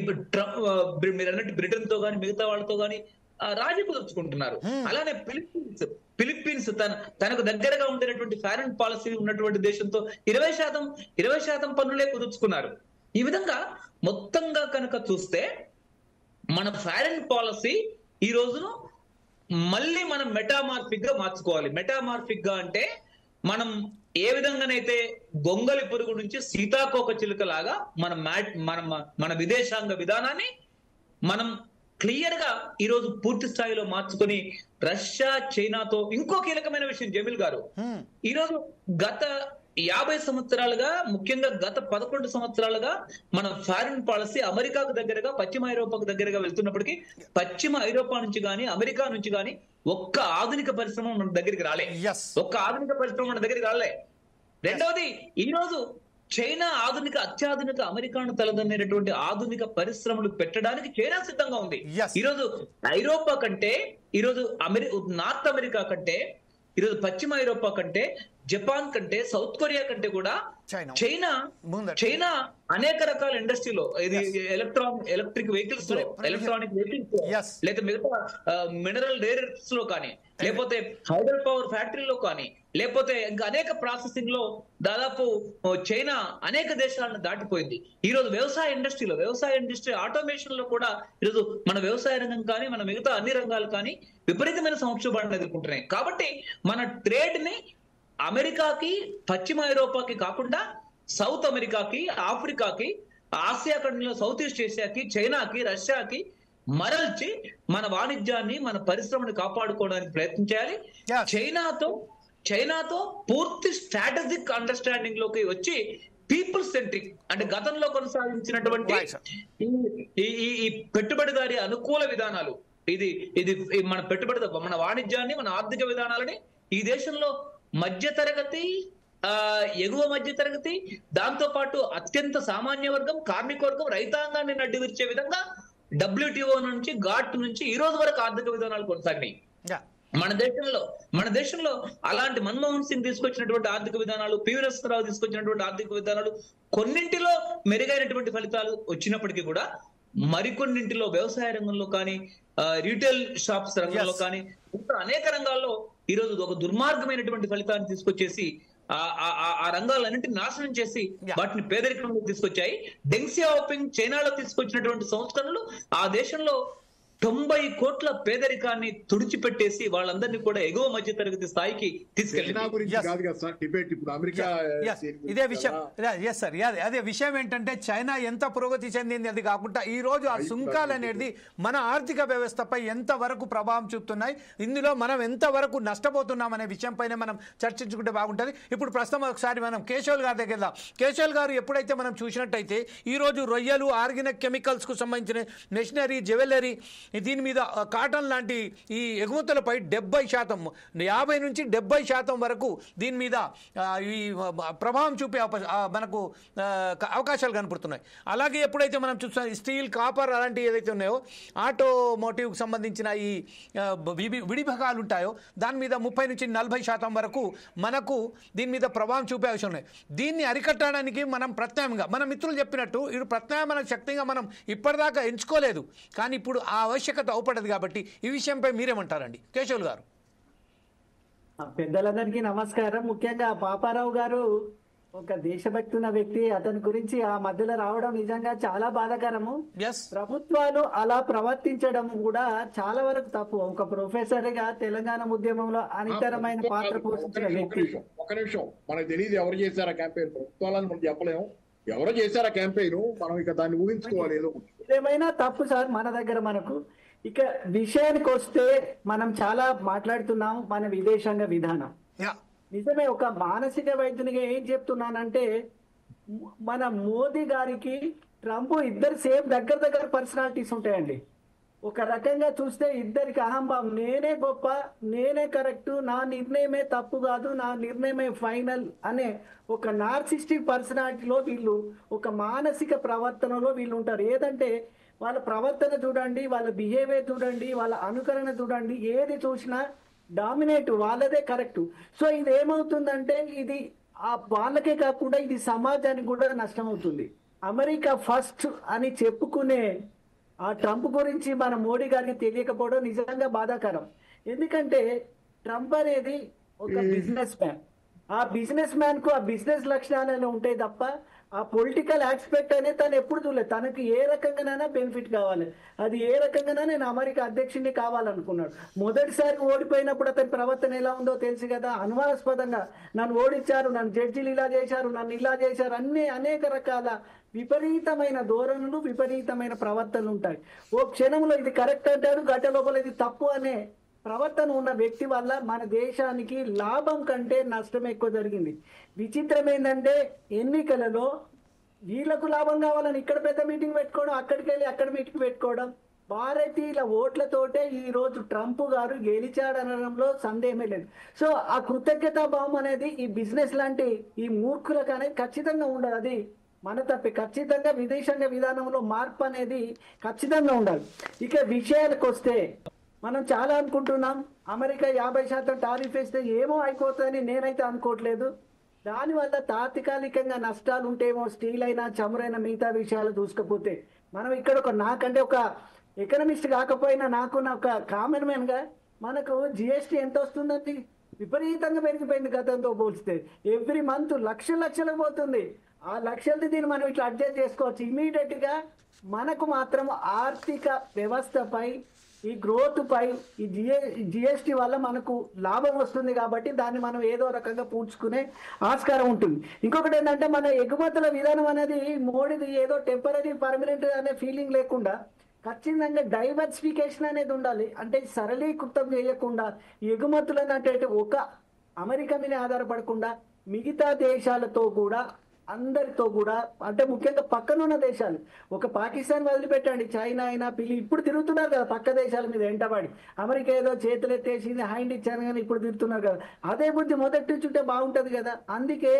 మీరు అన్నట్టు బ్రిటన్ తో గాని, మిగతా వాళ్ళతో గాని రాజీ కుదుర్చుకుంటున్నారు. అలానే ఫిలిప్పీన్స్ తనకు దగ్గరగా ఉండేటువంటి ఫారెన్ పాలసీ ఉన్నటువంటి దేశంతో 20% పన్నులే కుదుర్చుకున్నారు. ఈ విధంగా మొత్తంగా కనుక చూస్తే మన ఫారెన్ పాలసీ ఈ రోజును మళ్ళీ మనం మెటామార్ఫిక్ గా మార్చుకోవాలి. మెటామార్ఫిక్ గా అంటే మనం ఏ విధంగానైతే గొంగలి పురుగు నుంచి సీతాకోక చిలుక లాగా మన విదేశాంగ విధానాన్ని మనం క్లియర్ గా ఈ రోజు పూర్తి స్థాయిలో మార్చుకొని రష్యా చైనాతో ఇంకో కీలకమైన విషయం జమీల్ గారు, ఈ రోజు గత 50 సంవత్సరాలుగా, ముఖ్యంగా గత 11 సంవత్సరాలుగా మన ఫారిన్ పాలసీ అమెరికాకు దగ్గరగా, పశ్చిమ ఐరోపాకు దగ్గరగా వెళ్తున్నప్పటికీ పశ్చిమ ఐరోపా నుంచి గాని అమెరికా నుంచి గాని ఒక్క ఆధునిక పరిశ్రమ మన దగ్గరికి రాలే. ఒక్క ఆధునిక పరిశ్రమ మన దగ్గరికి రాలే. రెండవది, ఈ రోజు చైనా అత్యాధునిక అమెరికాను తలదన్నేటటువంటి ఆధునిక పరిశ్రమలు పెట్టడానికి చైనా సిద్ధంగా ఉంది. ఈరోజు ఐరోపా కంటే, ఈరోజు నార్త్ అమెరికా కంటే, ఈరోజు పశ్చిమ ఐరోపా కంటే, జపాన్ కంటే, సౌత్ కొరియా కంటే కూడా చైనా అనేక రకాల ఇండస్ట్రీలో, ఇది ఎలక్ట్రిక్ వెహికల్స్ లో, ఎలక్ట్రానిక్ వెహికల్స్ లో, లేదా మిగతా మినరల్ డైరెక్ట్స్ లో కానీ, లేకపోతే హైడ్రల్ పవర్ ఫ్యాక్టరీలో కానీ, లేకపోతే ఇంకా అనేక ప్రాసెసింగ్ లో దాదాపు చైనా అనేక దేశాలను దాటిపోయింది. ఈ రోజు వ్యవసాయ ఇండస్ట్రీ ఆటోమేషన్ లో కూడా ఈరోజు మన వ్యవసాయ రంగం కానీ, మన మిగతా అన్ని రంగాలు కానీ విపరీతమైన సంక్షోభాన్ని ఎదుర్కొంటున్నాయి. కాబట్టి మన ట్రేడ్ ని అమెరికాకి, పశ్చిమ ఐరోపాకి కాకుండా సౌత్ అమెరికాకి, ఆఫ్రికాకి, ఆసియా ఖండంలో సౌత్ ఈస్ట్ ఏషియాకి, చైనాకి, రష్యాకి మరల్చి మన వాణిజ్యాన్ని, మన పరిశ్రమని కాపాడుకోవడానికి ప్రయత్నించాలి. చైనాతో పూర్తి స్ట్రాటజిక్ అండర్స్టాండింగ్ లోకి వచ్చి పీపుల్ సెంట్రిక్ అంటే గతంలో కొనసాగించినటువంటి ఈ పెట్టుబడిదారి అనుకూల విధానాలు, ఇది మన వాణిజ్యాన్ని, మన ఆర్థిక విధానాలని ఈ దేశంలో మధ్యతరగతి, ఎగువ మధ్యతరగతి, దాంతో పాటు అత్యంత సామాన్య వర్గం, కార్మిక వర్గం, రైతాంగాన్ని నడ్డి విరిచే విధంగా WTO నుంచి, GATT నుంచి ఈ రోజు వరకు ఆర్థిక విధానాలు కొనసాగినాయి. మన దేశంలో అలాంటి మన్మోహన్ సింగ్ తీసుకొచ్చినటువంటి ఆర్థిక విధానాలు, పివి నరసింహరావు తీసుకొచ్చినటువంటి ఆర్థిక విధానాలు కొన్నింటిలో మెరుగైనటువంటి ఫలితాలు వచ్చినప్పటికీ కూడా మరికొన్నింటిలో వ్యవసాయ రంగంలో కానీ, రీటైల్ షాప్స్ రంగంలో కానీ, అనేక రంగాల్లో ఈ రోజు ఒక దుర్మార్గమైనటువంటి ఫలితాన్ని తీసుకొచ్చేసి ఆ రంగాలన్నింటినీ నాశనం చేసి వాటిని పేదరికంలో తీసుకొచ్చాయి. డెంగ్ సియాఓపింగ్ చైనాలో తీసుకొచ్చినటువంటి సంస్కరణలు ఆ దేశంలో 90 కోట్ల పేదరికాన్ని తుడిచిపెట్టేసి వాళ్ళందరినీ కూడా ఎగువ మధ్య తరగతి స్థాయికి తీసుకెళ్ళింది. అదే విషయం ఏంటంటే చైనా ఎంత పురోగతి చెందింది అది కాకుండా ఈ రోజు ఆ సుంకాలు అనేది మన ఆర్థిక వ్యవస్థపై ఎంత వరకు ప్రభావం చూపుతున్నాయి, ఇందులో మనం ఎంత వరకు నష్టపోతున్నాం అనే విషయంపైనే మనం చర్చించుకుంటే బాగుంటుంది. ఇప్పుడు ప్రస్తుతం ఒకసారి మనం కేశవ్ గారి దగ్గర వెళ్దాం. కేశవ్ గారు, ఎప్పుడైతే మనం చూసినట్టయితే ఈరోజు రొయ్యలు, ఆర్గానిక్ కెమికల్స్కు సంబంధించిన మెషినరీ, జ్యువెలరీ, దీని మీద కాటన్ లాంటి ఈ ఎగుమతులపై 70%, 50 నుంచి 70% వరకు దీని మీద ఈ ప్రభావం చూపే మనకు అవకాశాలు కనపడుతున్నాయి. అలాగే ఎప్పుడైతే మనం చూస్తాం స్టీల్, కాపర్ అలాంటివి ఏదైతే ఉన్నాయో, ఆటోమోటివ్కి సంబంధించిన ఈ విడిభాగాలు ఉంటాయో దాని మీద 30 నుంచి 40% వరకు మనకు దీని మీద ప్రభావం చూపే అవసరం ఉన్నాయి. దీన్ని అరికట్టడానికి మనం ప్రత్యామ్నాయంగా, మన మిత్రులు చెప్పినట్టు ఇప్పుడు ప్రత్యామ్నాయ శక్తిగా మనం ఇప్పటిదాకా ఎంచుకోలేదు, కానీ ఇప్పుడు ఆ ఆవశ్యకత అవపడదు. కాబట్టి ఈ విషయంపై మీరేమంటారండి కేశవులు గారు? పెద్దలందరికీ నమస్కారం. ముఖ్యంగా పాపారావు గారు ఒక దేశభక్తి ఉన్న వ్యక్తి, అతని గురించి ఆ మధ్యలో రావడం నిజంగా చాలా బాధాకరము. ప్రభుత్వాలు అలా ప్రవర్తించడం కూడా చాలా వరకు తప్పు. ఒక ప్రొఫెసర్ గా తెలంగాణ ఉద్యమంలో అనితరమైన పాత్ర పోషించిన వ్యక్తి. ఒక నిమిషం, మనకు తెలియదు ఎవరు చేశారా క్యాంపెయిన్, ప్రభుత్వాలను మనం చెప్పలేము, ఎవరో చేశారా క్యాంపెయిన్, మనం ఇక దాన్ని ఊహించుకోవాలి. ఏమైనా తప్పు సార్ మన దగ్గర. మనకు ఇక విషయానికి వస్తే మనం చాలా మాట్లాడుతున్నాం మన విదేశాంగ విధానం. నిజమే, ఒక మానసిక వైద్యునిగా ఏం చెప్తున్నానంటే, మన మోదీ గారికి ట్రంప్ ఇద్దరు సేమ్ దగ్గర పర్సనాలిటీస్ ఉంటాయండి. ఒక రకంగా చూస్తే ఇద్దరికి అహంభావం, నేనే గొప్ప, నేనే కరెక్ట్, నా నిర్ణయమే తప్పు కాదు, నా నిర్ణయమే ఫైనల్ అనే ఒక నార్సిస్టిక్ పర్సనాలిటీలో వీళ్ళు, ఒక మానసిక ప్రవర్తనలో వీళ్ళు ఉంటారు. ఏదంటే వాళ్ళ ప్రవర్తన చూడండి, వాళ్ళ బిహేవియర్ చూడండి, వాళ్ళ అనుకరణ చూడండి, ఏది చూసినా డామినేట్ వాళ్ళదే కరెక్ట్. సో ఇది ఏమవుతుందంటే ఇది వాళ్ళకే కాకుండా ఇది సమాజానికి కూడా నష్టం అవుతుంది. అమెరికా ఫస్ట్ అని చెప్పుకునే ఆ ట్రంప్ గురించి మన మోడీ గారికి తెలియకపోవడం నిజంగా బాధాకరం. ఎందుకంటే ట్రంప్ అనేది ఒక బిజినెస్ మ్యాన్. ఆ బిజినెస్ మ్యాన్ కు ఆ బిజినెస్ లక్షణాలు ఉంటాయి తప్ప ఆ పొలిటికల్ ఆస్పెక్ట్ అనేది తను ఎప్పుడు చూడలేదు. తనకి ఏ రకంగానైనా బెనిఫిట్ కావాలి, అది ఏ రకంగానైనా నేను అమెరికా అధ్యక్షుడిని కావాలనుకున్నాడు. మొదటిసారి ఓడిపోయినప్పుడు అతని ప్రవర్తన ఎలా ఉందో తెలుసు కదా, అనుమానాస్పదంగా నన్ను ఓడించారు, నన్ను జడ్జిలు ఇలా చేశారు, నన్ను ఇలా చేశారు, అన్ని అనేక రకాల విపరీతమైన ధోరణులు, విపరీతమైన ప్రవర్తనలు ఉంటాయి. ఓ క్షణంలో ఇది కరెక్ట్ అంటాడు, గంట లోపల ఇది తప్పు అనే ప్రవర్తన ఉన్న వ్యక్తి వల్ల మన దేశానికి లాభం కంటే నష్టం ఎక్కువ జరిగింది. విచిత్రం ఏంటంటే ఎన్నికలలో వీళ్ళకు లాభం కావాలని ఇక్కడ పెద్ద మీటింగ్ పెట్టుకోవడం, అక్కడికి వెళ్ళి అక్కడ మీటింగ్ పెట్టుకోవడం, భారతీయుల ఓట్లతోటే ఈ రోజు ట్రంప్ గారు గెలిచాడనడంలో సందేహమే లేదు. సో ఆ కృతజ్ఞతా భావం అనేది ఈ బిజినెస్ లాంటి ఈ మూర్ఖులకు అనేది ఖచ్చితంగా ఉండదు. అది మన తప్పే. ఖచ్చితంగా విదేశాంగ విధానంలో మార్పు అనేది ఖచ్చితంగా ఉండాలి. ఇక విషయాలకు వస్తే మనం చాలా అనుకుంటున్నాం అమెరికా 50% టారిఫ్ వేస్తే ఏమో అయిపోతుందని నేనైతే అనుకోవట్లేదు. దానివల్ల తాత్కాలికంగా నష్టాలు ఉంటేమో, స్టీల్ అయినా చమురైనా మిగతా విషయాలు చూసుకపోతే మనం ఇక్కడ నాకంటే ఒక ఎకనమిస్ట్ కాకపోయినా నాకు ఒక కామన్ మ్యాన్ గా మనకు జిఎస్టీ ఎంత వస్తుందండి? విపరీతంగా పెరిగిపోయింది గతంతో పోల్చితే. ఎవ్రీ మంత్ లక్షలకు పోతుంది. ఆ లక్షలది దీన్ని మనం ఇట్లా అడ్జస్ట్ చేసుకోవచ్చు. ఇమీడియట్ గా మనకు మాత్రం ఆర్థిక వ్యవస్థపై, ఈ గ్రోత్ పై ఈ జిఎస్టీ వల్ల మనకు లాభం వస్తుంది కాబట్టి దాన్ని మనం ఏదో రకంగా పూడ్చుకునే ఆస్కారం ఉంటుంది. ఇంకొకటి ఏంటంటే మన ఎగుమతుల విధానం అనేది మోడీది ఏదో టెంపరీ పర్మనెంట్ అనే ఫీలింగ్ లేకుండా ఖచ్చితంగా డైవర్సిఫికేషన్ అనేది ఉండాలి. అంటే సరళీకృతం చేయకుండా ఎగుమతులను అంటే ఒక అమెరికా మీద ఆధారపడకుండా మిగతా దేశాలతో కూడా, అందరితో కూడా, అంటే ముఖ్యంగా పక్కనున్న దేశాలు, ఒక పాకిస్తాన్ వదిలిపెట్టండి, చైనా అయినా ఇప్పుడు తిరుగుతున్నారు కదా పక్క దేశాల మీద వెంటబడి. అమెరికా ఏదో చేతులు ఎత్తేసింది, హ్యాండ్ ఇచ్చాను కానీ ఇప్పుడు తిరుగుతున్నారు కదా. అదే బుద్ధి మొదటి నుంచుంటే బాగుంటది కదా. అందుకే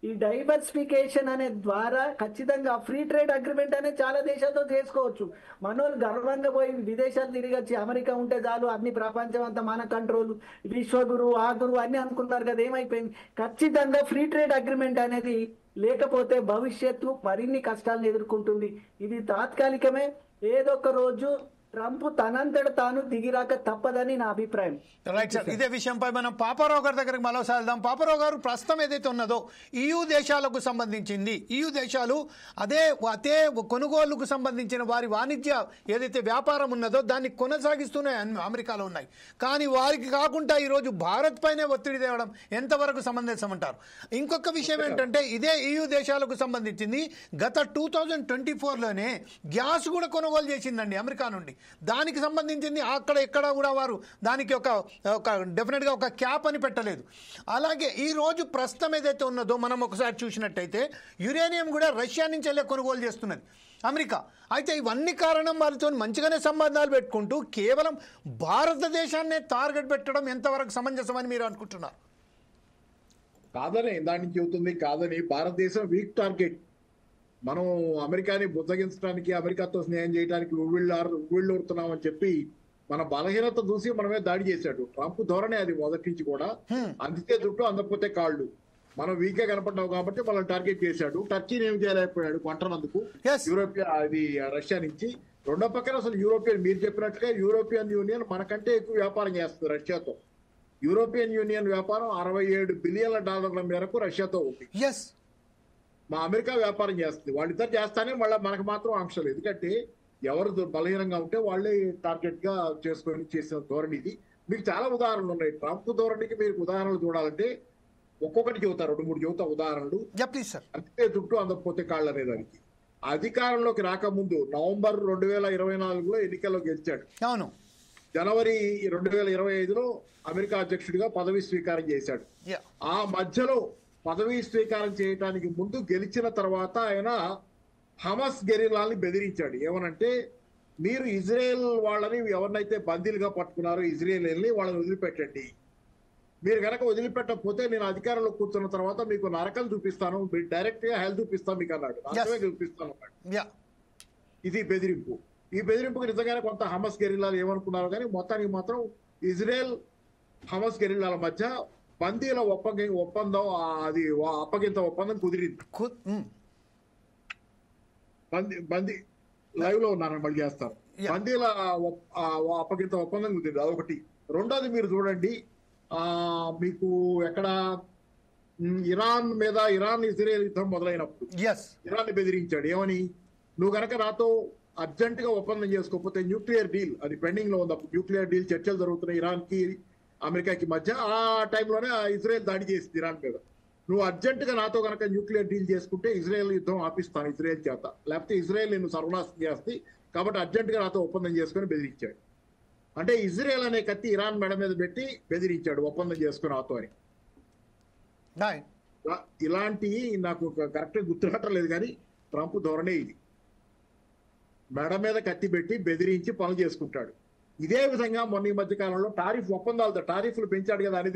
ఈ డైవర్సిఫికేషన్ అనే ద్వారా ఖచ్చితంగా ఫ్రీ ట్రేడ్ అగ్రిమెంట్ అనేది చాలా దేశాలతో చేసుకోవచ్చు. మనోళ్ళు గర్వంగా పోయి విదేశాలు తిరిగి వచ్చి అమెరికా ఉంటే చాలు, అన్ని ప్రపంచం అంతా మన కంట్రోల్, విశ్వగురు ఆ గురువు అన్ని అనుకున్నారు కదా, ఏమైపోయింది? ఖచ్చితంగా ఫ్రీ ట్రేడ్ అగ్రిమెంట్ అనేది లేకపోతే భవిష్యత్తు మరిన్ని కష్టాలను ఎదుర్కొంటుంది. ఇది తాత్కాలికమే. ఏదో ఒక రోజు ట్రంప్ తనంతట తాను దిగిరాక తప్పదని నా అభిప్రాయం. రైట్ సార్, ఇదే విషయంపై మనం పాపారావు గారి దగ్గరికి మరోసారి వెళ్దాం. పాపారావు గారు, ప్రస్తుతం ఏదైతే ఉన్నదో EU దేశాలకు సంబంధించింది, EU దేశాలు అదే కొనుగోలుకు సంబంధించిన వారి వాణిజ్య ఏదైతే వ్యాపారం ఉన్నదో దాన్ని కొనసాగిస్తూనే అమెరికాలో ఉన్నాయి. కానీ వారికి కాకుండా ఈరోజు భారత్ పైనే ఒత్తిడి తేవడం ఎంతవరకు సమంజసం అంటారు? ఇంకొక విషయం ఏంటంటే ఇదే EU దేశాలకు సంబంధించింది గత 2024లోనే గ్యాస్ కూడా కొనుగోలు చేసిందండి అమెరికా నుండి. దానికి సంబంధించింది అక్కడ ఎక్కడ కూడా వారు దానికి ఒక డెఫినెట్గా ఒక క్యాప్ అని పెట్టలేదు. అలాగే ఈ రోజు ప్రస్తుతం ఏదైతే ఉన్నదో మనం ఒకసారి చూసినట్టయితే యురేనియం కూడా రష్యా నుంచి వెళ్ళే కొనుగోలు చేస్తున్నది అమెరికా. అయితే ఇవన్నీ కారణం వారితో మంచిగానే సంబంధాలు పెట్టుకుంటూ కేవలం భారతదేశాన్నే టార్గెట్ పెట్టడం ఎంతవరకు సమంజసమని మీరు అనుకుంటున్నారు? కాదని దాని నుంచి చెబుతుంది. కాదని భారతదేశం వీక్ టార్గెట్. మనం అమెరికాని బుద్ధగించడానికి, అమెరికాతో స్నేహం చేయడానికి ఉవ్విళ్ళూరుతున్నామని చెప్పి మన బలహీనత చూసి మనమే దాడి చేశాడు ట్రంప్. ధోరణి అది మొదటి నుంచి కూడా. అందితే దుట్టు, అందకపోతే కాళ్ళు. మనం వీక్ గా కనపడ్డావు కాబట్టి మనం టార్గెట్ చేశాడు. టర్కీని ఏం చేయలేకపోయాడు కొంటున్నందుకు అది రష్యా నుంచి. రెండో పక్కన అసలు యూరోపియన్, మీరు చెప్పినట్టుగా యూరోపియన్ యూనియన్ మనకంటే ఎక్కువ వ్యాపారం చేస్తుంది రష్యాతో. యూరోపియన్ యూనియన్ వ్యాపారం $67 బిలియన్ల మేరకు రష్యాతో ఉంది. మా అమెరికా వ్యాపారం చేస్తుంది. వాళ్ళిద్దరు చేస్తానే మళ్ళీ మనకు మాత్రం ఆంక్షలు. ఎందుకంటే ఎవరు బలహీనంగా ఉంటే వాళ్ళే టార్గెట్ గా చేసుకొని చేసిన ధోరణి ఇది. మీకు చాలా ఉదాహరణలు ఉన్నాయి. ట్రంప్ ధోరణికి మీరు ఉదాహరణలు చూడాలంటే ఒక్కొక్కటి చెబుతారు, 2-3 చెబుతా ఉదాహరణలు. అంతే దుట్టు, అందకపోతే కాళ్ళు అనేదానికి. అధికారంలోకి రాకముందు నవంబర్ 2024లో ఎన్నికల్లో గెలిచాడు. అవును. జనవరి 2025లో అమెరికా అధ్యక్షుడిగా పదవి స్వీకారం చేశాడు. ఆ మధ్యలో పదవీ స్వీకారం చేయడానికి ముందు గెలిచిన తర్వాత ఆయన హమాస్ గెరిల్లాల్ని బెదిరించాడు. ఏమనంటే, మీరు ఇజ్రాయెల్ వాళ్ళని ఎవరినైతే బందీలుగా పట్టుకున్నారో ఇజ్రాయేల్ని వాళ్ళని వదిలిపెట్టండి. మీరు కనుక వదిలిపెట్టకపోతే నేను అధికారంలో కూర్చున్న తర్వాత మీకు నరకం చూపిస్తాను, డైరెక్ట్ గా హెల్త్ చూపిస్తాను మీకు అన్నాడు. నరకమే చూపిస్తాను అన్నాడు. ఇది బెదిరింపు. ఈ బెదిరింపుకి నిజంగానే కొంత హమాస్ గెరిల్లాలు ఏమనుకున్నారు కానీ మొత్తానికి మాత్రం ఇజ్రాయెల్ హమాస్ గెరిల్లాల మధ్య బందీల ఒప్పందం, అది అప్పగింత ఒప్పందం కుదిరింది. బందీ లైవ్ లో ఉన్నారని మళ్ళీ చేస్తారు. బందీల అప్పగింత ఒప్పందం కుదిరింది. అదొకటి. రెండోది మీరు చూడండి, మీకు ఎక్కడ ఇరాన్ ఇజ్రాయెల్ యుద్ధం మొదలైనప్పుడు ఇరాన్ బెదిరించాడు ఏమని, నువ్వు కనుక నాతో అర్జెంట్ గా ఒప్పందం చేసుకోకపోతే న్యూక్లియర్ డీల్, అది పెండింగ్ లో ఉంది అప్పుడు, న్యూక్లియర్ డీల్ చర్చలు జరుగుతున్నాయి ఇరాన్ కి అమెరికాకి మధ్య. ఆ టైంలోనే ఇజ్రాయెల్ దాడి చేసింది ఇరాన్ మీద. నువ్వు అర్జెంట్ గా నాతో కనుక న్యూక్లియర్ డీల్ చేసుకుంటే ఇజ్రాయెల్ యుద్ధం ఆపిస్తాను ఇజ్రాయెల్ చేత, లేకపోతే ఇజ్రాయెల్ నిన్ను సర్వనాశనం చేస్తుంది, కాబట్టి అర్జెంట్ గా నాతో ఒప్పందం చేసుకుని బెదిరించాడు. అంటే ఇజ్రాయెల్ అనే కత్తి ఇరాన్ మెడ మీద పెట్టి బెదిరించాడు ఒప్పందం చేసుకుని నాతో అని. ఇలాంటి నాకు కరెక్ట్ గుర్తురావటం లేదు కానీ ట్రంప్ ధోరణే ఇది. మెడ మీద కత్తి పెట్టి బెదిరించి పనులు చేసుకుంటాడు. ఇదే విధంగా మొన్న ఈ మధ్య కాలంలో ఒప్పందాలతో టారిఫ్లు పెంచాడు కదా అని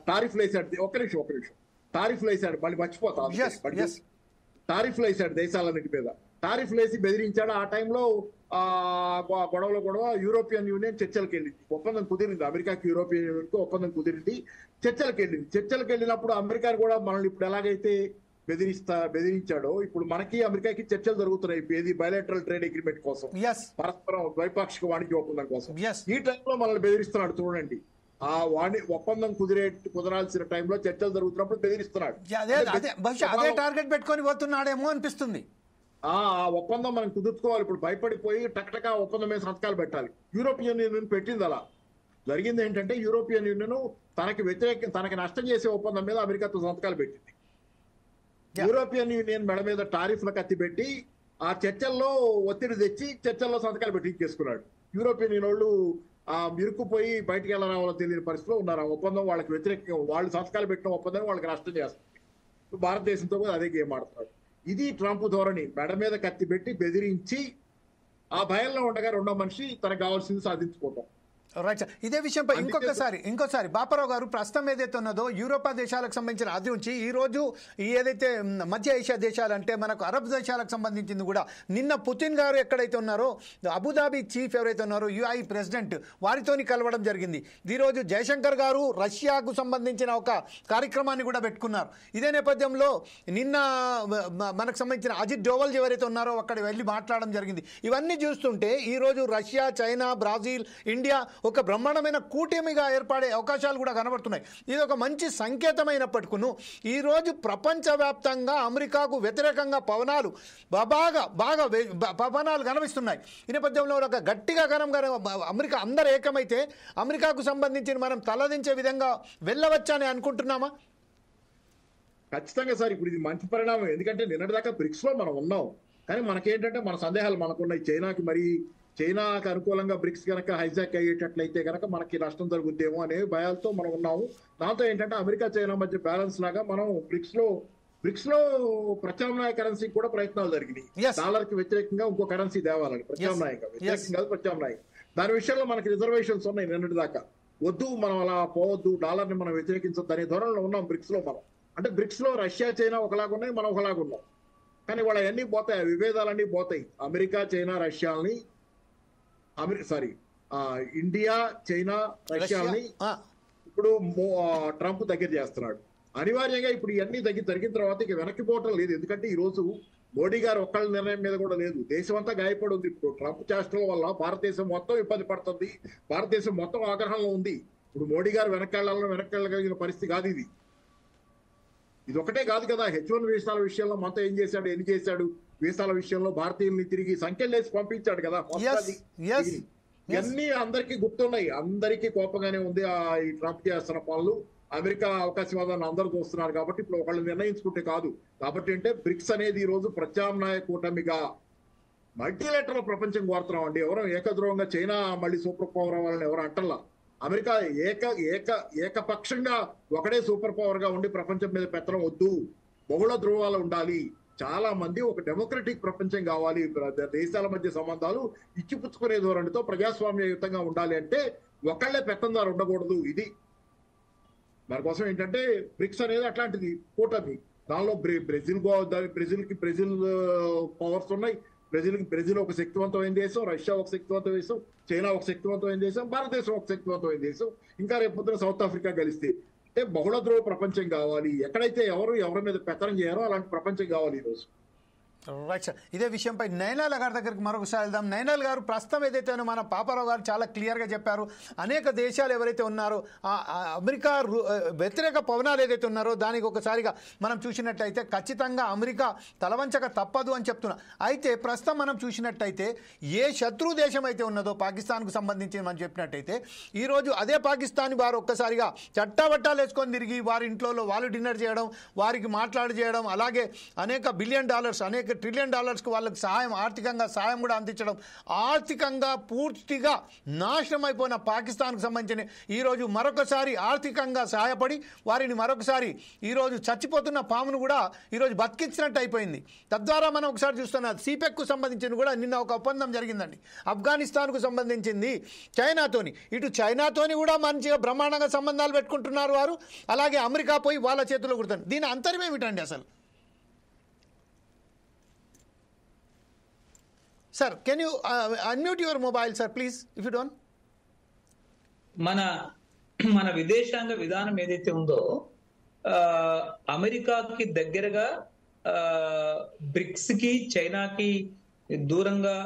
టారిఫ్లు వేసాడు. ఒక్క నిమిషం టారిఫ్లు వేసాడు, మళ్ళీ మర్చిపోతా. టారిఫ్లు వేసాడు దేశాలన్నిటి మీద, టారిఫ్లు వేసి బెదిరించాడు. ఆ టైంలో గొడవ యూరోపియన్ యూనియన్ చర్చలకు వెళ్ళింది, ఒప్పందం కుదిరింది. అమెరికాకి యూరోపియన్ యూనియన్ కు ఒప్పందం కుదిరింది, చర్చలకు వెళ్ళినప్పుడు అమెరికా కూడా మనల్ని ఇప్పుడు ఎలాగైతే బెదిరించాడో ఇప్పుడు మనకి అమెరికాకి చర్చలు జరుగుతున్నాయి ఏది బయలాటరల్ ట్రేడ్ అగ్రిమెంట్ కోసం, పరస్పరం ద్వైపాక్షిక వాణిజ్య ఒప్పందం కోసం. ఈ టైంలో మనల్ని బెదిరిస్తున్నాడు చూడండి. ఆ ఒప్పందం కుదరాల్సిన టైంలో చర్చలు జరుగుతున్నప్పుడు బెదిరిస్తున్నాడు. టార్గెట్ పెట్టుకొని పోతున్నాడేమో అనిపిస్తుంది. ఆ ఒప్పందం మనం కుదుర్చుకోవాలి, ఇప్పుడు భయపడిపోయి టక్టకా ఒప్పందం మీద సంతకాలు పెట్టాలి. యూరోపియన్ యూనియన్ పెట్టింది అలా. జరిగింది ఏంటంటే యూరోపియన్ యూనియన్ తనకి నష్టం చేసే ఒప్పందం మీద అమెరికాతో సంతకాలు పెట్టింది. యూరోపియన్ యూనియన్ మెడ మీద టారిఫ్ల కత్తి పెట్టి ఆ చర్చల్లో ఒత్తిడి తెచ్చి చర్చల్లో సంతకాలు పెట్టించేసుకున్నాడు. యూరోపియన్ యూనియన్ వాళ్ళు ఇరుక్కుపోయి బయటికి ఎలా రావాలో తెలియని పరిస్థితిలో ఉన్నారు. ఆ ఒప్పందం వాళ్ళకి వ్యతిరేకంగా, వాళ్ళు సంతకాలు పెట్టిన ఒప్పందం వాళ్ళకి నష్టం చేస్తుంది. భారతదేశంతో కూడా అదే గేమ్ ఆడుతున్నాడు. ఇది ట్రంప్ ధోరణి, మెడ మీద కత్తి పెట్టి బెదిరించి ఆ భయంలో ఉండగా రెండో మనిషి తనకు కావాల్సింది సాధించుకోవటం. రైట్ సార్, ఇదే విషయంపై ఇంకోసారి బాపారావు గారు, ప్రస్తుతం ఏదైతే ఉన్నదో యూరోపా దేశాలకు సంబంధించిన అది నుంచి ఈ రోజు ఏదైతే మధ్య ఏషియా దేశాలు అంటే మనకు అరబ్ దేశాలకు సంబంధించింది కూడా నిన్న పుతిన్ గారు ఎక్కడైతే ఉన్నారో అబుదాబి చీఫ్ ఎవరైతే ఉన్నారో యుఐ ప్రెసిడెంట్ వారితోని కలవడం జరిగింది. ఈరోజు జయశంకర్ గారు రష్యాకు సంబంధించిన ఒక కార్యక్రమాన్ని కూడా పెట్టుకున్నారు. ఇదే నేపథ్యంలో నిన్న మనకు సంబంధించిన అజిత్ డోవల్ ఎవరైతే ఉన్నారో అక్కడ వెళ్ళి మాట్లాడడం జరిగింది. ఇవన్నీ చూస్తుంటే ఈరోజు రష్యా, చైనా, బ్రాజిల్, ఇండియా ఒక బ్రహ్మాండమైన కూటమిగా ఏర్పడే అవకాశాలు కూడా కనబడుతున్నాయి. ఇది ఒక మంచి సంకేతమైనప్పటికీ ఈరోజు ప్రపంచవ్యాప్తంగా అమెరికాకు వ్యతిరేకంగా పవనాలు కనిపిస్తున్నాయి. ఈ నేపథ్యంలో ఒక గట్టిగా అమెరికా అందరు ఏకమైతే అమెరికాకు సంబంధించి మనం తలదించే విధంగా వెళ్ళవచ్చని అనుకుంటున్నామా? ఖచ్చితంగా సార్, ఇప్పుడు ఇది మంచి పరిణామం. ఎందుకంటే నిన్నటిదాకా బ్రిక్స్ లో మనం ఉన్నాం, కానీ మనకేంటంటే మన సందేహాలు మనకున్నాయి. చైనాకి అనుకూలంగా బ్రిక్స్ కనుక హైజాక్ అయ్యేటట్లయితే కనుక మనకి నష్టం జరుగుద్దేమో అనే భయాలతో మనం ఉన్నాము. దాంతో ఏంటంటే అమెరికా చైనా మధ్య బ్యాలెన్స్ లాగా మనం బ్రిక్స్ లో ప్రత్యామ్నాయ కరెన్సీ కూడా ప్రయత్నాలు జరిగినాయి. డాలర్ కి వ్యతిరేకంగా ఇంకో కరెన్సీ తేవాలని ప్రత్యామ్నాయం. దాని విషయంలో మనకి రిజర్వేషన్స్ ఉన్నాయి నిన్నటి దాకా. వద్దు, మనం అలా పోవద్దు, డాలర్ ని మనం వ్యతిరేకించొద్దు అనే ధోరణిలో ఉన్నాం బ్రిక్స్ లో. మనం అంటే బ్రిక్స్ లో రష్యా, చైనా ఒకలాగా ఉన్నాయి, మనం ఒకలాగా ఉన్నాం. కానీ వాళ్ళ అన్ని పోతాయి, విభేదాలన్నీ పోతాయి. అమెరికా, చైనా, రష్యాల్ని ఇండియా, చైనా, రష్యాని ఇప్పుడు ట్రంప్ దగ్గర చేస్తున్నాడు. అనివార్యంగా ఇప్పుడు ఇవన్నీ జరిగిన తర్వాత ఇక వెనక్కి పోవటం లేదు. ఎందుకంటే ఈ రోజు మోడీ గారు ఒక్కళ్ళ నిర్ణయం మీద కూడా లేదు, దేశం అంతా గాయపడి ఉంది. ఇప్పుడు ట్రంప్ చేష్టల వల్ల భారతదేశం మొత్తం ఇబ్బంది పడుతుంది, భారతదేశం మొత్తం ఆగ్రహంలో ఉంది. ఇప్పుడు మోడీ గారు వెనక్కెళ్ళగలిగిన పరిస్థితి కాదు ఇది. ఇది ఒకటే కాదు కదా, H1 వీసాల విషయంలో మనతో ఏం చేశాడు, ఎన్ని చేశాడు, వీసాల విషయంలో భారతీయుల్ని తిరిగి సంఖ్యలేసి పంపించాడు కదా. ఇవన్నీ అందరికీ గుర్తున్నాయి, అందరికీ కోపంగానే ఉంది ఈ ట్రంప్ చేస్తున్న పనులు. అమెరికా అవకాశవాదాన్ని అందరూ చూస్తున్నారు కాబట్టి ఇప్పుడు ఒకళ్ళు నిర్ణయించుకుంటే కాదు. కాబట్టి అంటే బ్రిక్స్ అనేది ఈ రోజు ప్రత్యామ్నాయ కూటమిగా మల్టీలేటరల్ ప్రపంచం కోరుతున్నాం అండి. ఎవరో ఏకద్రోహంగా చైనా మళ్ళీ సూపర్ పవర్ అవ్వాలని ఎవరు అంటల్లా. అమెరికా ఏకపక్షంగా ఒకడే సూపర్ పవర్ గా ఉండి ప్రపంచం మీద పెత్తనం వద్దు, బహుళ ధ్రువాలు ఉండాలి. చాలా మంది ఒక డెమోక్రటిక్ ప్రపంచం కావాలి, దేశాల మధ్య సంబంధాలు ఇచ్చిపుచ్చుకునే ధోరణితో ప్రజాస్వామ్యయుతంగా ఉండాలి అంటే ఒకళ్ళే పెత్తందారు ఉండకూడదు. ఇది దానికోసం ఏంటంటే బ్రిక్స్ అనేది అట్లాంటిది కూటమి. దానిలో బ్రెజిల్ పవర్స్ ఉన్నాయి. బ్రెజిల్ ఒక శక్తివంతమైన దేశం, రష్యా ఒక శక్తివంతమైన దేశం, చైనా ఒక శక్తివంతమైన దేశం, భారతదేశం ఒక శక్తివంతమైన దేశం, ఇంకా రేపు పొద్దున సౌత్ ఆఫ్రికా కలిస్తే. అంటే బహుళ ధ్రువ ప్రపంచం కావాలి. ఎక్కడైతే ఎవరి మీద పెత్తనం చేయారో అలాంటి ప్రపంచం కావాలి ఈరోజు. రైట్ సార్, ఇదే విషయంపై నయనాల గారి దగ్గరికి మరొకసారి వెళ్దాం. నయనాల్ గారు, ప్రస్తుతం ఏదైతే మన పాపారావు గారు చాలా క్లియర్గా చెప్పారు, అనేక దేశాలు ఎవరైతే ఉన్నారో అమెరికా వ్యతిరేక పవనాలు ఏదైతే ఉన్నారో దానికి ఒకసారిగా మనం చూసినట్టయితే ఖచ్చితంగా అమెరికా తలవంచక తప్పదు అని చెప్తున్నా. అయితే ప్రస్తుతం మనం చూసినట్టయితే ఏ శత్రు దేశం అయితే ఉన్నదో పాకిస్తాన్కు సంబంధించి మనం చెప్పినట్టయితే ఈరోజు అదే పాకిస్తాన్ వారు ఒక్కసారిగా చట్టాబట్టాలు వేసుకొని తిరిగి వారి ఇంట్లో వాళ్ళు డిన్నర్ చేయడం, వారికి మాట్లాడి చేయడం, అలాగే అనేక $బిలియన్ అనేక $1 ట్రిలియన్ వాళ్ళకి సహాయం, ఆర్థికంగా సహాయం కూడా అందించడం, ఆర్థికంగా పూర్తిగా నాశనం అయిపోయిన పాకిస్తాన్కు సంబంధించిన ఈరోజు మరొకసారి ఆర్థికంగా సహాయపడి వారిని మరొకసారి ఈరోజు చచ్చిపోతున్న పామును కూడా ఈరోజు బతికించినట్టు అయిపోయింది. తద్వారా మనం ఒకసారి చూస్తున్నాం సిపెక్కు సంబంధించిన కూడా నిన్న ఒక ఒప్పందం జరిగిందండి ఆఫ్ఘనిస్తాన్కు సంబంధించింది చైనాతోని. ఇటు చైనాతోని కూడా మంచిగా బ్రహ్మాండంగా సంబంధాలు పెట్టుకుంటున్నారు వారు, అలాగే అమెరికా పోయి వాళ్ళ చేతిలో కుడుతుంది. దీని అంతరం ఏమిటండి అసలు? Sir, can you unmute your mobile sir please if you don't. మన విదేశాంగ విధానం ఏదైతే ఉందో అమెరికాకి దగ్గరగా, బ్రిక్స్ కి, చైనాకి దూరంగా,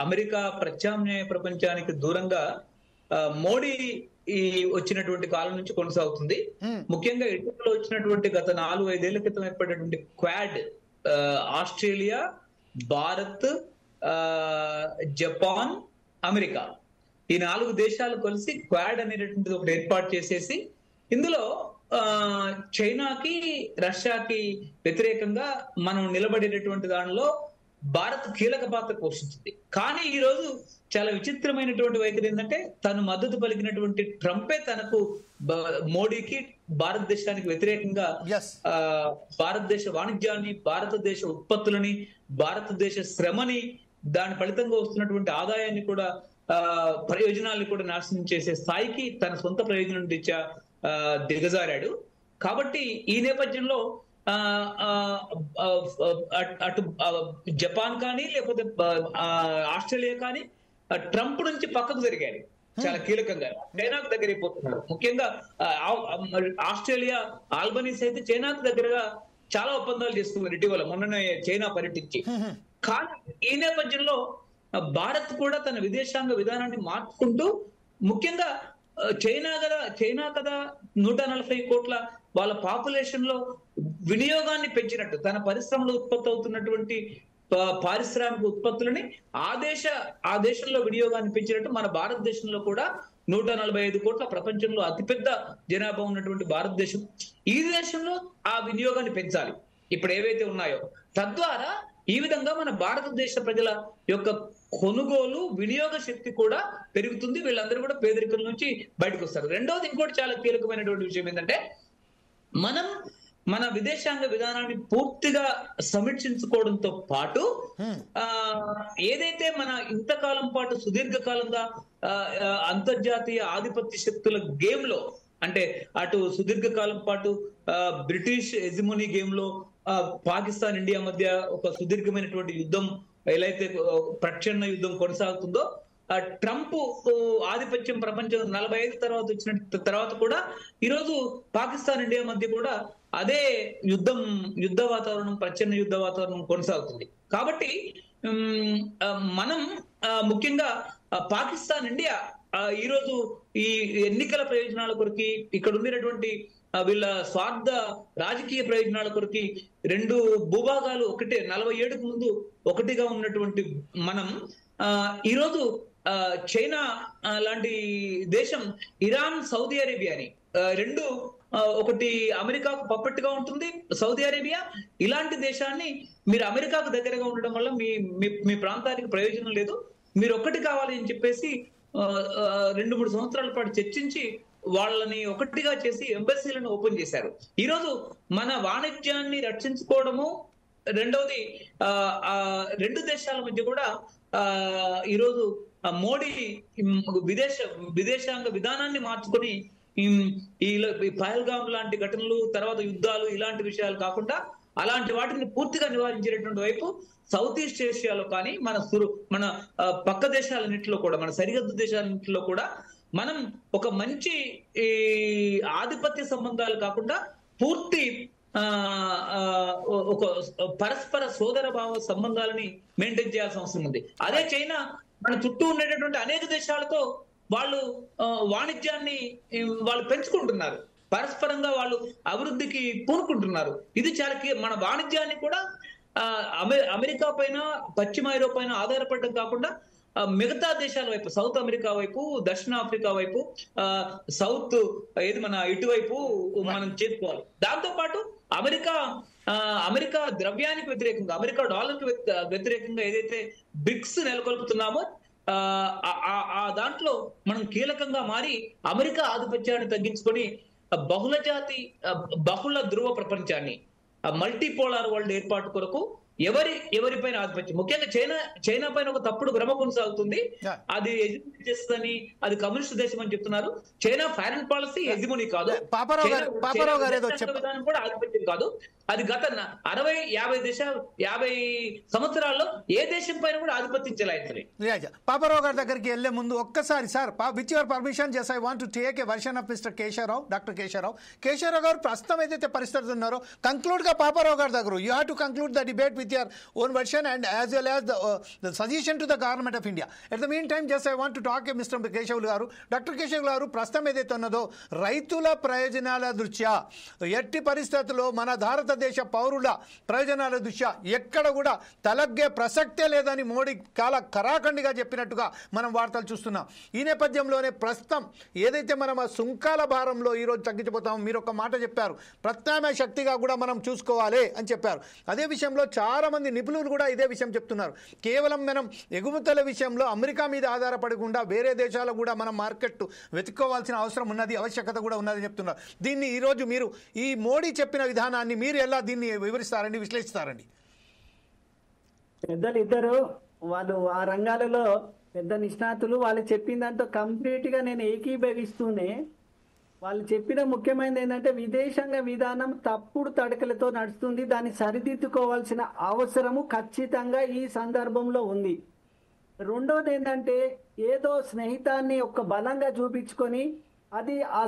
అమెరికా ప్రత్యామ్నాయ ప్రపంచానికి దూరంగా మోడీ వచ్చినటువంటి కాలం నుంచి కొనసాగుతుంది. ముఖ్యంగా ఇటీవల వచ్చినటువంటి గత 4-5 ఏళ్ల క్రితం ఏర్పడినటువంటి quad, Australia, Bharat, Japan, America, ఈ 4 దేశాలు కలిసి క్వాడ్ అనేటటువంటిది ఒకటి ఏర్పాటు చేసేసి ఇందులో చైనాకి, రష్యాకి వ్యతిరేకంగా మనం నిలబడేటటువంటి దానిలో భారత్ కీలక పాత్ర పోషించింది. కానీ ఈ రోజు చాలా విచిత్రమైనటువంటి వైఖరి ఏంటంటే తను మద్దతు పలికినటువంటి ట్రంపే తనకు మోడీకి, భారతదేశానికి వ్యతిరేకంగా భారతదేశ వాణిజ్యాన్ని, భారతదేశ ఉత్పత్తులని, భారతదేశ శ్రమని, దాని ఫలితంగా వస్తున్నటువంటి ఆదాయాన్ని కూడా, ప్రయోజనాల్ని కూడా నాశనం చేసే స్థాయికి తన సొంత ప్రయోజనం రీత్యా దిగజారాడు. కాబట్టి ఈ నేపథ్యంలో అటు జపాన్ కానీ లేకపోతే ఆస్ట్రేలియా కానీ ట్రంప్ నుంచి పక్కకు జరిగారు చాలా కీలకంగా, చైనాకు దగ్గరైపోతున్నారు. ముఖ్యంగా ఆస్ట్రేలియా, ఆల్బనీస్ అయితే చైనాకు దగ్గరగా చాలా ఒప్పందాలు చేసుకున్నారు ఇటీవల, మొన్ననే చైనా పర్యటించి. కానీ ఈ నేపథ్యంలో భారత్ కూడా తన విదేశాంగ విధానాన్ని మార్చుకుంటూ, ముఖ్యంగా చైనా కదా 140 కోట్ల వాళ్ళ పాపులేషన్ లో వినియోగాన్ని పెంచినట్టు, తన పరిశ్రమలో ఉత్పత్తి అవుతున్నటువంటి పారిశ్రామిక ఉత్పత్తులని ఆ దేశంలో వినియోగాన్ని పెంచినట్టు మన భారతదేశంలో కూడా 145 కోట్ల ప్రపంచంలో అతిపెద్ద జనాభా ఉన్నటువంటి భారతదేశం, ఈ దేశంలో ఆ వినియోగాన్ని పెంచాలి ఇప్పుడు ఏవైతే ఉన్నాయో. తద్వారా ఈ విధంగా మన భారతదేశ ప్రజల యొక్క కొనుగోలు, వినియోగ శక్తి కూడా పెరుగుతుంది. వీళ్ళందరూ కూడా పేదరికం నుంచి బయటకు వస్తారు. రెండోది, ఇంకోటి చాలా కీలకమైనటువంటి విషయం ఏంటంటే మనం మన విదేశాంగ విధానాన్ని పూర్తిగా సమీక్షించుకోవడంతో పాటు ఏదైతే మన ఇంతకాలం పాటు సుదీర్ఘకాలంగా అంతర్జాతీయ ఆధిపత్య శక్తుల గేమ్ లో, అంటే అటు సుదీర్ఘకాలం పాటు బ్రిటిష్ హెజిమోనీ గేమ్ లో పాకిస్తాన్, ఇండియా మధ్య ఒక సుదీర్ఘమైనటువంటి యుద్ధం, ఎలా అయితే ప్రచ్ఛన్న యుద్ధం కొనసాగుతుందో, ట్రంప్ ఆధిపత్యం ప్రపంచం 45 తర్వాత వచ్చిన తర్వాత కూడా ఈరోజు పాకిస్తాన్, ఇండియా మధ్య కూడా అదే యుద్ధ వాతావరణం, ప్రచ్ఛన్న యుద్ధ వాతావరణం కొనసాగుతుంది. కాబట్టి మనం ముఖ్యంగా పాకిస్తాన్, ఇండియా ఈరోజు ఈ ఎన్నికల ప్రయోజనాల కొరకు, ఇక్కడ ఉండేటటువంటి వీళ్ళ స్వార్థ రాజకీయ ప్రయోజనాల కొరకు 2 భూభాగాలు ఒకటే, 47కు ముందు ఒకటిగా ఉన్నటువంటి మనం ఈరోజు చైనా లాంటి దేశం, ఇరాన్, సౌదీ అరేబియాని రెండు, ఒకటి అమెరికాకు పప్పట్టుగా ఉంటుంది సౌదీ అరేబియా, ఇలాంటి దేశాన్ని మీరు అమెరికాకు దగ్గరగా ఉండడం వల్ల మీ ప్రాంతానికి ప్రయోజనం లేదు, మీరు ఒక్కటి కావాలి అని చెప్పేసి 2-3 సంవత్సరాల పాటు చర్చించి వాళ్ళని ఒకటిగా చేసి ఎంబసీలను ఓపెన్ చేశారు. ఈరోజు మన వాణిజ్యాన్ని రక్షించుకోవడము, రెండవది 2 దేశాల మధ్య కూడా ఈరోజు మోడీ విదేశాంగ విధానాన్ని మార్చుకొని ఈ పహల్గామ్ లాంటి ఘటనలు, తర్వాత యుద్ధాలు, ఇలాంటి విషయాలు కాకుండా అలాంటి వాటిని పూర్తిగా నివారించేటటువంటి వైపు సౌత్ ఈస్ట్ ఏషియాలో కానీ మన పక్క దేశాలన్నింటిలో కూడా, మన సరిహద్దు దేశాలన్నింటిలో కూడా మనం ఒక మంచి ఆధిపత్య సంబంధాలు కాకుండా పూర్తి ఒక పరస్పర సోదర భావ సంబంధాలని మెయింటైన్ చేయాల్సిన అవసరం ఉంది. అదే చైనా మన చుట్టూ ఉండేటటువంటి అనేక దేశాలతో వాళ్ళు వాణిజ్యాన్ని వాళ్ళు పెంచుకుంటున్నారు, పరస్పరంగా వాళ్ళు అభివృద్ధికి పూనుకుంటున్నారు. ఇది చాలా మన వాణిజ్యాన్ని కూడా అమెరికా పైన, పశ్చిమ ఐరోపా పైన ఆధారపడడం కాకుండా మిగతా దేశాల వైపు, సౌత్ అమెరికా వైపు, దక్షిణ ఆఫ్రికా వైపు, సౌత్ ఏది మన ఇటువైపు మనం చేసుకోవాలి. దాంతో పాటు అమెరికా ద్రవ్యానికి వ్యతిరేకంగా, అమెరికా డాలర్కి వ్యతిరేకంగా ఏదైతే బ్రిక్స్ నెలకొల్పుతున్నామో ఆ దాంట్లో మనం కీలకంగా మారి అమెరికా ఆధిపత్యాన్ని తగ్గించుకొని బహుళ ధృవ ప్రపంచాన్ని, మల్టీపోలార్ వరల్డ్ ఏర్పాటు కొరకు ఎవరిపైన ఆధిపత్యం, ముఖ్యంగా చైనా పైన ఒక తప్పుడు భ్రమ కొనసాగుతుంది. అది ఎజిమోనీ చేస్తుందని, అది కమ్యూనిస్ట్ దేశం అని చెప్తున్నారు. చైనా ఫారెన్ పాలసీ ఎజిమోనీ కాదు, విధానం కూడా ఆధిపత్యం కాదు. అది గత 60-50 సంవత్సరాల్లో ఏ దేశం పైన కూడా ఆధిపత్యం చెలాయించలేదు. పాపారావు గారి దగ్గరికి వెళ్లే ముందు ఒక్కసారి sir, with your permission, just I want to take a version of mister Keshavarao, doctor Keshavarao garu ప్రస్తుతం ఏదైతే పరిస్థితులు ఉన్నారో కంక్లూడ్ గా పాపారావు గారి దగ్గర you have to conclude the debate with your own version and as well as the suggestion to the government of India. At the meantime, just I want to talk to Mr. Keshav garu. Dr. Keshav garu, ప్రస్తుతం ఏదైతే ఉన్నదో రైతుల ప్రయోజనాల దృష్ట్యా ఎట్టి పరిస్థితుల్లో మన భారతదేశ పౌరుల ప్రయోజనాల దృష్ట్యా ఎక్కడ కూడా తలగ్గే ప్రసక్తే లేదని మోడీ చాలా కరాఖండిగా చెప్పినట్టుగా మనం వార్తలు చూస్తున్నాం. ఈ నేపథ్యంలోనే ప్రస్తుతం ఏదైతే మనం ఆ సుంకాల భారంలో ఈరోజు తగ్గించిపోతాం, మీరు ఒక మాట చెప్పారు, ప్రత్యామ్నాయ శక్తిగా కూడా మనం చూసుకోవాలి అని చెప్పారు. అదే విషయంలో చాలా మంది నిపుణులు కూడా ఇదే విషయం చెప్తున్నారు. కేవలం మనం ఎగుమతుల విషయంలో అమెరికా మీద ఆధారపడకుండా వేరే దేశాలకు కూడా మనం మార్కెట్ వెతుక్కోవాల్సిన అవసరం ఉన్నది, ఆవశ్యకత కూడా ఉన్నదని చెప్తున్నారు. దీన్ని ఈరోజు మీరు ఈ మోడీ చెప్పిన విధానాన్ని మీరు ఎలా దీన్ని వివరిస్తారండి, విశ్లేషిస్తారండి? పెద్దలు ఇద్దరు వాళ్ళు ఆ రంగాలలో పెద్ద నిష్ణాతులు, వాళ్ళు చెప్పిన దాంతో కంప్లీట్ గా నేను ఏకీభవిస్తూనే వాళ్ళు చెప్పిన ముఖ్యమైనది ఏంటంటే విదేశాంగ విధానం తప్పుడు తడకలతో నడుస్తుంది, దాన్ని సరిదిద్దుకోవాల్సిన అవసరము ఖచ్చితంగా ఈ సందర్భంలో ఉంది. రెండోది ఏంటంటే ఏదో స్నేహితాన్ని ఒక బలంగా చూపించుకొని అది ఆ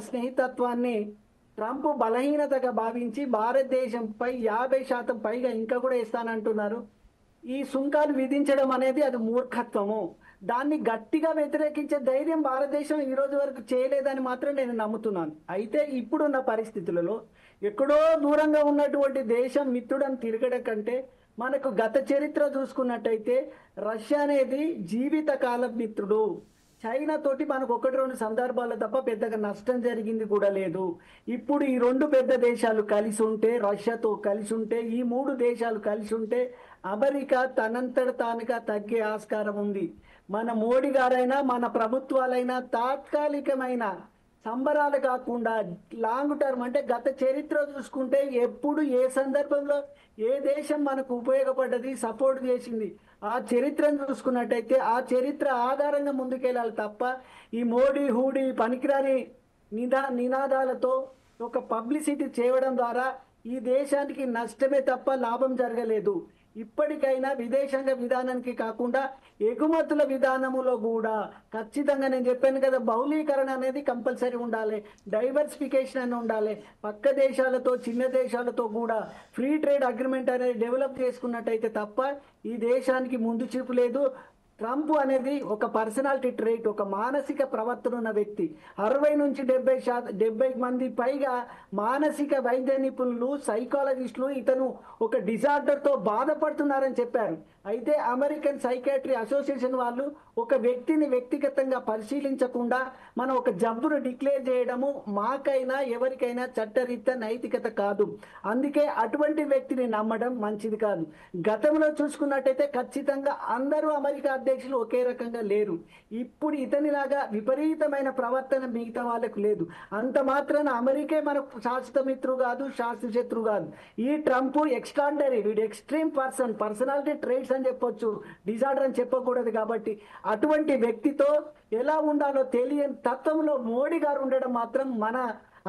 స్నేహితత్వాన్ని ట్రంప్ బలహీనతగా భావించి భారతదేశంపై 50% పైగా ఇంకా కూడా ఇస్తానంటున్నారు. ఈ సుంకాలు విధించడం అనేది అది మూర్ఖత్వము. దాన్ని గట్టిగా వ్యతిరేకించే ధైర్యం భారతదేశం ఈ రోజు వరకు చేయలేదని మాత్రం నేను నమ్ముతున్నాను. అయితే ఇప్పుడున్న పరిస్థితులలో ఎక్కడో దూరంగా ఉన్నటువంటి దేశం మిత్రుడని తిరగడం కంటే మనకు గత చరిత్ర చూసుకున్నట్టయితే రష్యా అనేది జీవితకాల మిత్రుడు. చైనా తోటి మనకు 1-2 సందర్భాలు తప్ప పెద్దగా నష్టం జరిగింది కూడా లేదు. ఇప్పుడు ఈ 2 పెద్ద దేశాలు కలిసి ఉంటే, రష్యాతో కలిసి ఉంటే, ఈ 3 దేశాలు కలిసి ఉంటే అమెరికా తనంతట తానుగా తగ్గే ఆస్కారం ఉంది. మన మోడీ గారైనా మన ప్రభుత్వాలైనా తాత్కాలికమైన సంబరాలు కాకుండా లాంగ్ టర్మ్, అంటే గత చరిత్ర చూసుకుంటే ఎప్పుడు ఏ సందర్భంలో ఏ దేశం మనకు ఉపయోగపడ్డది, సపోర్ట్ చేసింది, ఆ చరిత్రను చూసుకున్నట్టయితే ఆ చరిత్ర ఆధారంగా ముందుకెళ్ళాలి తప్ప ఈ మోడీ హూడీ పనికిరాని నినాదాలతో ఒక పబ్లిసిటీ చేయడం ద్వారా ఈ దేశానికి నష్టమే తప్ప లాభం జరగలేదు. ఇప్పటికైనా విదేశాంగ విధానానికి కాకుండా ఎగుమతుల విధానములో కూడా ఖచ్చితంగా నేను చెప్పాను కదా, బహుళీకరణ అనేది కంపల్సరీ ఉండాలి, డైవర్సిఫికేషన్ అని ఉండాలి. పక్క దేశాలతో చిన్న దేశాలతో కూడా ఫ్రీ ట్రేడ్ అగ్రిమెంట్ అనేది డెవలప్ చేసుకున్నట్టయితే తప్ప ఈ దేశానికి ముందు చూపు లేదు. ట్రంప్ అనేది ఒక పర్సనాలిటీ ట్రేట్, ఒక మానసిక ప్రవర్తన ఉన్న వ్యక్తి. 60 నుంచి 70 మంది పైగా మానసిక వైద్య నిపుణులు, సైకాలజిస్టులు ఇతను ఒక డిజార్డర్తో బాధపడుతున్నారని చెప్పారు. అయితే అమెరికన్ సైకాట్రీ అసోసియేషన్ వాళ్ళు ఒక వ్యక్తిని వ్యక్తిగతంగా పరిశీలించకుండా మనం ఒక జబ్బును డిక్లేర్ చేయడము మాకైనా ఎవరికైనా చట్టరీత్యా నైతికత కాదు. అందుకే అటువంటి వ్యక్తిని నమ్మడం మంచిది కాదు. గతంలో చూసుకున్నట్టయితే ఖచ్చితంగా అందరూ అమెరికా అధ్యక్షులు ఒకే రకంగా లేరు. ఇప్పుడు ఇతనిలాగా విపరీతమైన ప్రవర్తన మిగతా వాళ్ళకు లేదు. అంత మాత్రాన అమెరికే మనకు శాశ్వత మిత్రుడు కాదు, శాశ్వత శత్రువు కాదు. ఈ ట్రంప్ ఎక్స్ట్రాడినరీ, వీడు ఎక్స్ట్రీమ్ పర్సనాలిటీ ట్రేట్స్ అని చెప్పొచ్చు, డిజార్డర్ అని చెప్పకూడదు. కాబట్టి అటువంటి వ్యక్తితో ఎలా ఉండాలో తెలియని తత్వంలో మోడీ గారు ఉండడం మాత్రం మన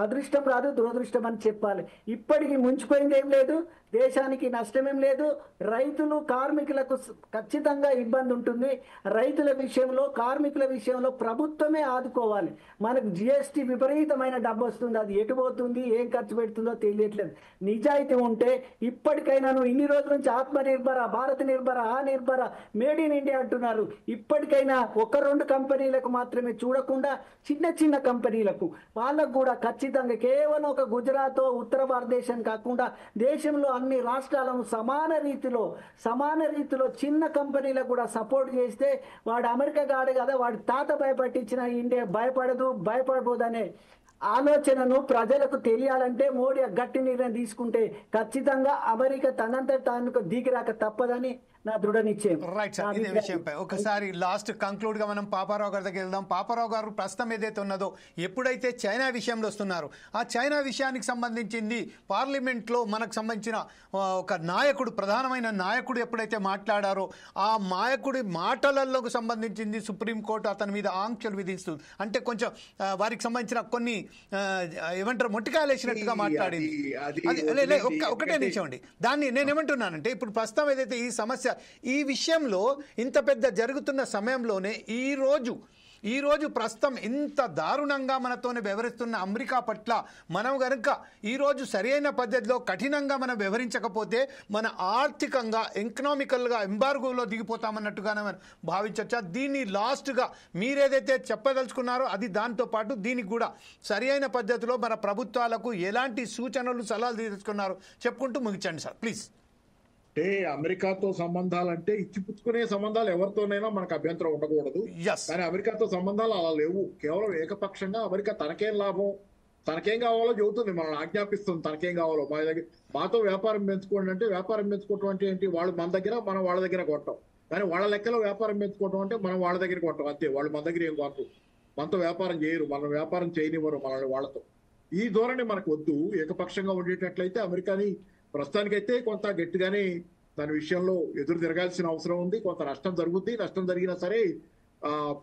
అదృష్టం రాదు, దురదృష్టం అని చెప్పాలి. ఇప్పటికి ముంచిపోయింది ఏం లేదు, దేశానికి నష్టమేం లేదు. రైతులు కార్మికులకు ఖచ్చితంగా ఇబ్బంది ఉంటుంది. రైతుల విషయంలో, కార్మికుల విషయంలో ప్రభుత్వమే ఆదుకోవాలి. మనకు జిఎస్టీ విపరీతమైన డబ్బు వస్తుంది, అది ఎటు పోతుంది, ఏం ఖర్చు పెడుతుందో తెలియట్లేదు. నిజాయితీ ఉంటే ఇప్పటికైనా, నువ్వు ఇన్ని రోజుల నుంచి ఆత్మనిర్భర, భారత్ నిర్భర, ఆ నిర్భర, మేడ్ ఇన్ ఇండియా అంటున్నారు. ఇప్పటికైనా 1-2 కంపెనీలకు మాత్రమే చూడకుండా చిన్న చిన్న కంపెనీలకు, వాళ్ళకు కూడా ఖచ్చితంగా కేవలం ఒక గుజరాత్, ఉత్తర భారతదేశం కాకుండా దేశంలో అన్ని రాష్ట్రాలను సమాన రీతిలో చిన్న కంపెనీలకు కూడా సపోర్ట్ చేస్తే, వాడు అమెరికా గాడు కదా, వాడు తాత భయపట్టించిన ఇండియా భయపడబోదనే ఆలోచనను ప్రజలకు తెలియాలంటే మోడీ గట్టి నిర్ణయం తీసుకుంటే ఖచ్చితంగా అమెరికా తనంతట తాను దిగిరాక తప్పదని నా దృఢ నిశ్చయం. రైట్ సార్, ఇదే విషయంపై ఒకసారి లాస్ట్ కంక్లూడ్ గా మనం పాపారావు గారి దగ్గర వెళ్దాం. పాపారావు గారు, ప్రస్తుతం ఏదైతే ఉన్నదో, ఎప్పుడైతే చైనా విషయంలో వస్తున్నారు, ఆ చైనా విషయానికి సంబంధించింది పార్లమెంట్ లో మనకు సంబంధించిన ఒక నాయకుడు, ప్రధానమైన నాయకుడు ఎప్పుడైతే మాట్లాడారో, ఆ నాయకుడి మాటలకు సంబంధించింది సుప్రీంకోర్టు అతని మీద ఆంక్షలు విధిస్తుంది. అంటే కొంచెం వారికి సంబంధించిన కొన్ని ఏమంటారు, మొట్టికాయలు వేసినట్టుగా మాట్లాడింది. ఒకటే నిమిషం అండి, దాన్ని నేనేమంటున్నానంటే, ఇప్పుడు ప్రస్తుతం ఏదైతే ఈ సమస్య, ఈ విషయంలో ఇంత పెద్ద జరుగుతున్న సమయంలోనే ఈ రోజు ప్రస్తుతం ఇంత దారుణంగా మనతోనే వ్యవహరిస్తున్న అమెరికా పట్ల మనం కనుక ఈరోజు సరైన పద్ధతిలో కఠినంగా మనం వ్యవహరించకపోతే మన ఆర్థికంగా, ఎకనామికల్గా ఎంబార్గోలో దిగిపోతామన్నట్టుగా మనం భావించవచ్చా? దీన్ని లాస్ట్గా మీరేదైతే చెప్పదలుచుకున్నారో అది, దాంతోపాటు దీనికి కూడా సరైన పద్ధతిలో మన ప్రభుత్వాలకు ఎలాంటి సూచనలు, సలహాలు తీసుకున్నారో చెప్పుకుంటూ ముగించండి సార్ ప్లీజ్. అంటే అమెరికాతో సంబంధాలంటే ఇచ్చిపుచ్చుకునే సంబంధాలు ఎవరితోనైనా మనకు అభ్యంతరం ఉండకూడదు. కానీ అమెరికాతో సంబంధాలు అలా లేవు. కేవలం ఏకపక్షంగా అమెరికా తనకేం లాభం, తనకేం కావాలో చెబుతుంది, మనల్ని ఆజ్ఞాపిస్తుంది తనకేం కావాలో. మా దగ్గర మాతో వ్యాపారం పెంచుకోండి అంటే, వ్యాపారం పెంచుకోవటం అంటే ఏంటి? వాళ్ళు మన దగ్గర, మనం వాళ్ళ దగ్గర కొట్టం. కానీ వాళ్ళ లెక్కలో వ్యాపారం పెంచుకోవటం అంటే మనం వాళ్ళ దగ్గర కొట్టం అంతే. వాళ్ళు మన దగ్గర ఏం కొట్టరు, మనతో వ్యాపారం చేయరు, మనం వ్యాపారం చేయనివ్వరు మనల్ని వాళ్ళతో. ఈ ధోరణి మనకు వద్దు. ఏకపక్షంగా ఉండేటట్లయితే అమెరికాని ప్రస్తుతానికైతే కొంత గట్టిగానే దాని విషయంలో ఎదురు తిరగాల్సిన అవసరం ఉంది. కొంత నష్టం జరుగుద్ది. నష్టం జరిగినా సరే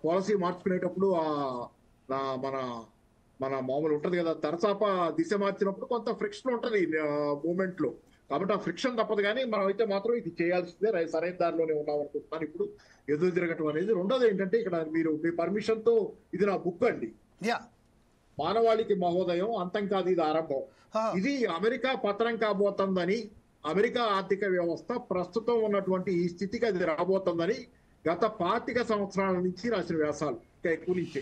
పాలసీ మార్చుకునేటప్పుడు మన మామూలు ఉంటది కదా, తరచాప దిశ మార్చినప్పుడు కొంత ఫ్రిక్షన్ ఉంటది మూమెంట్ లో. కాబట్టి ఆ ఫ్రిక్షన్ తప్పదు. కానీ మనం అయితే మాత్రం ఇది చేయాల్సిందే, సరైన దారిలోనే ఉన్నాం అనుకుంటున్నాను ఇప్పుడు ఎదురు తిరగటం అనేది. రెండోది ఏంటంటే, ఇక్కడ మీరు మీ పర్మిషన్ తో, ఇది నా బుక్ అండి, మానవాళికి మహోదయం, అంతం కాదు ఇది ఆరంభం. ఇది అమెరికా పతనం కాబోతుందని, అమెరికా ఆర్థిక వ్యవస్థ ప్రస్తుతం ఉన్నటువంటి ఈ స్థితికి అది రాబోతుందని గత 25 సంవత్సరాల నుంచి రాసిన వ్యాసాలు, ఇంకా ఎక్కువ నుంచి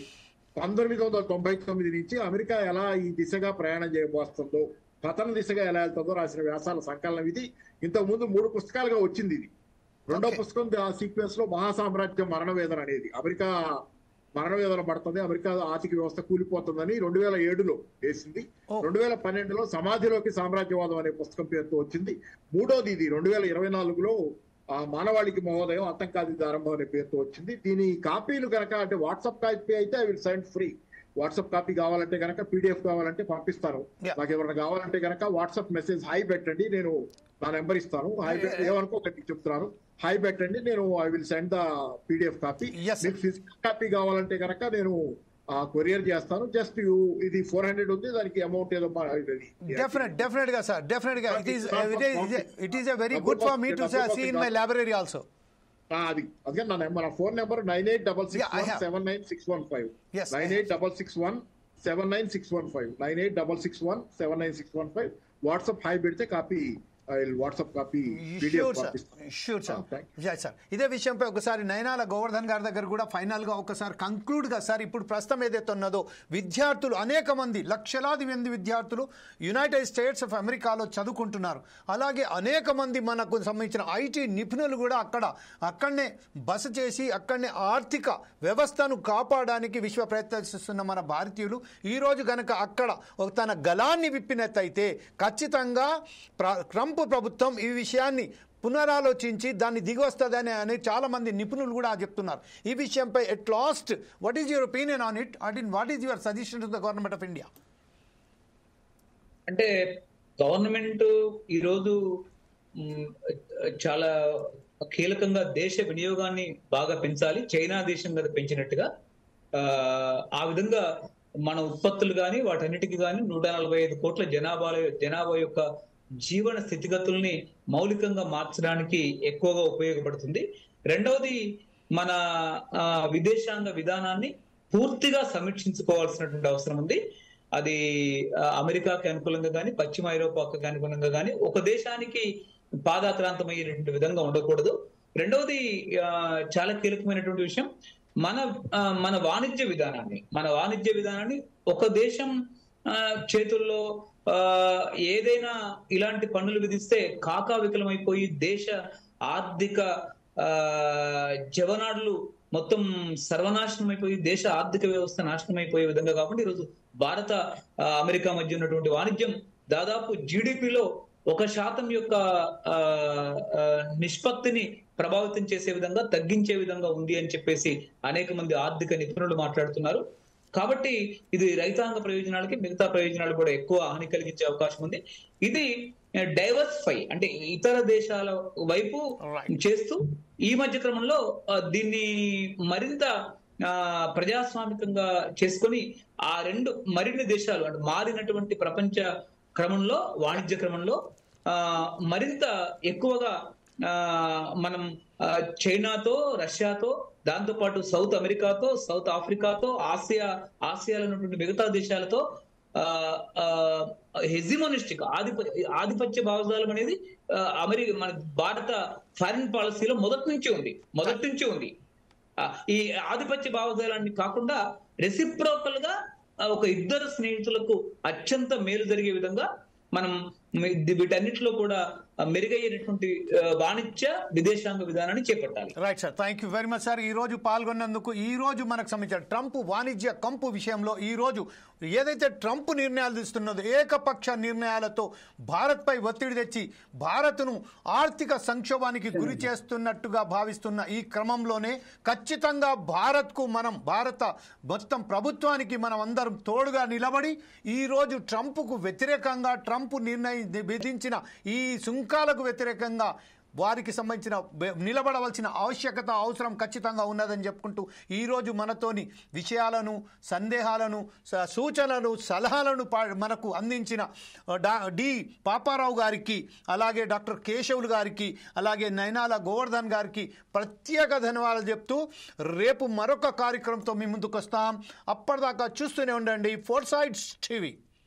1999 నుంచి అమెరికా ఎలా ఈ దిశగా ప్రయాణం చేయబోతుందో, పతన దిశగా ఎలా వెళ్తుందో రాసిన వ్యాసాల సంకలనం ఇది. ఇంతకు ముందు 3 పుస్తకాలుగా వచ్చింది ఇది. రెండో పుస్తకం ఆ సీక్వెన్స్ లో మహాసామ్రాజ్యం మరణవేదన అనేది, అమెరికా మరణవేదన పడుతుంది, అమెరికా ఆర్థిక వ్యవస్థ కూలిపోతుందని 2007లో వేసింది. 2012లో సమాధిలోకి సామ్రాజ్యవాదం అనే పుస్తకం పేరుతో వచ్చింది. మూడోది ఇది 2024లో మానవాళికి మహోదయం, అంతం కాదు ఇది ఆరంభం అనే పేరుతో వచ్చింది. దీని కాపీలు కనుక, అంటే వాట్సాప్ కాపీ అయితే I will send free. WhatsApp copy కావాలంటే కనుక, పీడిఎఫ్ కావాలంటే పంపిస్తాను. నాకు ఎవరైనా కావాలంటే కనుక వాట్సాప్ మెసేజ్ హాయ్ పెట్టండి, నేను నా నెంబర్ ఇస్తాను. హాయ్ ఏమనుకోకండి చెప్తున్నాను, హాయ్ పెట్టండి, నేను I will send the PDF copy. మీకు ఫిజికల్ కాపీ కావాలంటే కనుక నేను కొరియర్ చేస్తాను. జస్ట్ ఇది 400 ఉంది, దానికి అమౌంట్ ఏదో డెఫినెట్ గా సార్, డెఫినెట్ గా it is a very good for me to see in my library also. అది అదే నా నెంబర్, నా ఫోన్ నెంబర్ 9866179615 9866179615 9866179615. వాట్సాప్ హాయ్ పెడితే copy, WhatsApp copy. Sure sir. ఇదే విషయంపై ఒకసారి నయనాల గోవర్ధన్ గారి దగ్గర కూడా ఫైనల్ గా ఒకసారి కంక్లూడ్ గా సార్, ఇప్పుడు ప్రస్తుతం ఏదైతే ఉన్నదో విద్యార్థులు, అనేక మంది, లక్షలాది మంది విద్యార్థులు యునైటెడ్ స్టేట్స్ ఆఫ్ అమెరికాలో చదువుకుంటున్నారు. అలాగే అనేక మంది మనకు సంబంధించిన ఐటీ నిపుణులు కూడా అక్కడనే బస చేసి అక్కడనే ఆర్థిక వ్యవస్థను కాపాడడానికి విశ్వ ప్రయత్నిస్తున్న మన భారతీయులు ఈ రోజు గనక అక్కడ తన గలాన్ని విప్పినట్టయితే ఖచ్చితంగా ట్రంప్ ప్రభుత్వం ఈ విషయాన్ని పునరాలోచించి దాన్ని దిగొస్తుందని అని చాలా మంది నిపుణులు కూడా చెప్తున్నారు. ఈ విషయంపై at last what is your opinion on it and what is your suggestion to the government of India? అంటే గవర్నమెంట్ ఈరోజు చాలా కీలకంగా దేశ వినియోగాన్ని బాగా పెంచాలి, చైనా దేశం కదా పెంచినట్టుగా. ఆ విధంగా మన ఉత్పత్తులు కానీ వాటన్నిటికీ కానీ 145 కోట్ల జనాభా యొక్క జీవన స్థితిగతుల్ని మౌలికంగా మార్చడానికి ఎక్కువగా ఉపయోగపడుతుంది. రెండవది, మన విదేశాంగ విధానాన్ని పూర్తిగా సమీక్షించుకోవాల్సినటువంటి అవసరం ఉంది. అది అమెరికాకి అనుకూలంగా కానీ పశ్చిమ ఐరోపాకి అనుకూలంగా కానీ ఒక దేశానికి పాదాక్రాంతమయ్యేటువంటి విధంగా ఉండకూడదు. రెండవది, చాలా కీలకమైనటువంటి విషయం, మన వాణిజ్య విధానాన్ని ఒక దేశం చేతుల్లో ఏదైనా ఇలాంటి పన్నులు విధిస్తే కాకావికలమైపోయి దేశ ఆర్థిక జవనాడులు మొత్తం సర్వనాశనం అయిపోయి దేశ ఆర్థిక వ్యవస్థ నాశనం అయిపోయే విధంగా కాకుండా ఈరోజు భారత అమెరికా మధ్య ఉన్నటువంటి వాణిజ్యం దాదాపు జీడిపిలో 1% యొక్క నిష్పత్తిని ప్రభావితం చేసే విధంగా, తగ్గించే విధంగా ఉంది అని చెప్పేసి అనేక మంది ఆర్థిక నిపుణులు మాట్లాడుతున్నారు. కాబట్టి ఇది రైతాంగ ప్రయోజనాలకి మిగతా ప్రయోజనాలు కూడా ఎక్కువ హాని కలిగించే అవకాశం ఉంది. ఇది డైవర్సిఫై అంటే ఇతర దేశాల వైపు చేస్తూ ఈ మధ్య క్రమంలో దీన్ని మరింత ప్రజాస్వామికంగా చేసుకొని ఆ మరిన్ని దేశాలు అంటే మారినటువంటి ప్రపంచ క్రమంలో, వాణిజ్య క్రమంలో మరింత ఎక్కువగా మనం చైనాతో, రష్యాతో, దాంతో పాటు సౌత్ అమెరికాతో, సౌత్ ఆఫ్రికాతో, ఆసియాలో ఉన్నటువంటి మిగతా దేశాలతో హెజిమోనిస్టిక్ ఆధిపత్య భావజాలం అనేది మన భారత ఫారిన్ పాలసీలో మొదటి నుంచి ఉంది. ఈ ఆధిపత్య భావజాలాన్ని కాకుండా రెసిప్రోకల్ గా ఒక ఇద్దరు స్నేహితులకు అత్యంత మేలు జరిగే విధంగా మనం వీటన్నిటిలో కూడా మెరుగయ్యేటటువంటి వాణిజ్య విదేశాంగ విధానాన్ని చేపట్టాలి. Right sir, thank you very much sir. ఈ రోజు పాల్గొన్నందుకు. ఈ రోజు మనకు సంబంధించిన ట్రంప్ వాణిజ్య కంపు విషయంలో ఈ రోజు ఏదైతే ట్రంప్ నిర్ణయాలు తీస్తున్నదో ఏకపక్ష నిర్ణయాలతో భారత్పై ఒత్తిడి తెచ్చి భారత్ను ఆర్థిక సంక్షోభానికి గురి చేస్తున్నట్టుగా భావిస్తున్న ఈ క్రమంలోనే ఖచ్చితంగా భారత మొత్తం ప్రభుత్వానికి మనం అందరం తోడుగా నిలబడి ఈరోజు ట్రంప్కు వ్యతిరేకంగా ట్రంప్ విధించిన ఈ సుంకాలకు వ్యతిరేకంగా వారికి సంబంధించిన నిలబడవలసిన అవసరం ఖచ్చితంగా ఉన్నదని చెప్పుకుంటూ ఈరోజు మనతోని విషయాలను, సందేహాలను, సూచనలు, సలహాలను మనకు అందించిన డి పాపారావు గారికి, అలాగే డాక్టర్ కేశవులు గారికి, అలాగే నయనాల గోవర్ధన్ గారికి ప్రత్యేక ధన్యవాదాలు చెప్తూ రేపు మరొక కార్యక్రమంతో మీ ముందుకు వస్తాం. అప్పటిదాకా చూస్తూనే ఉండండి ఫోర్సైట్స్ టీవీ.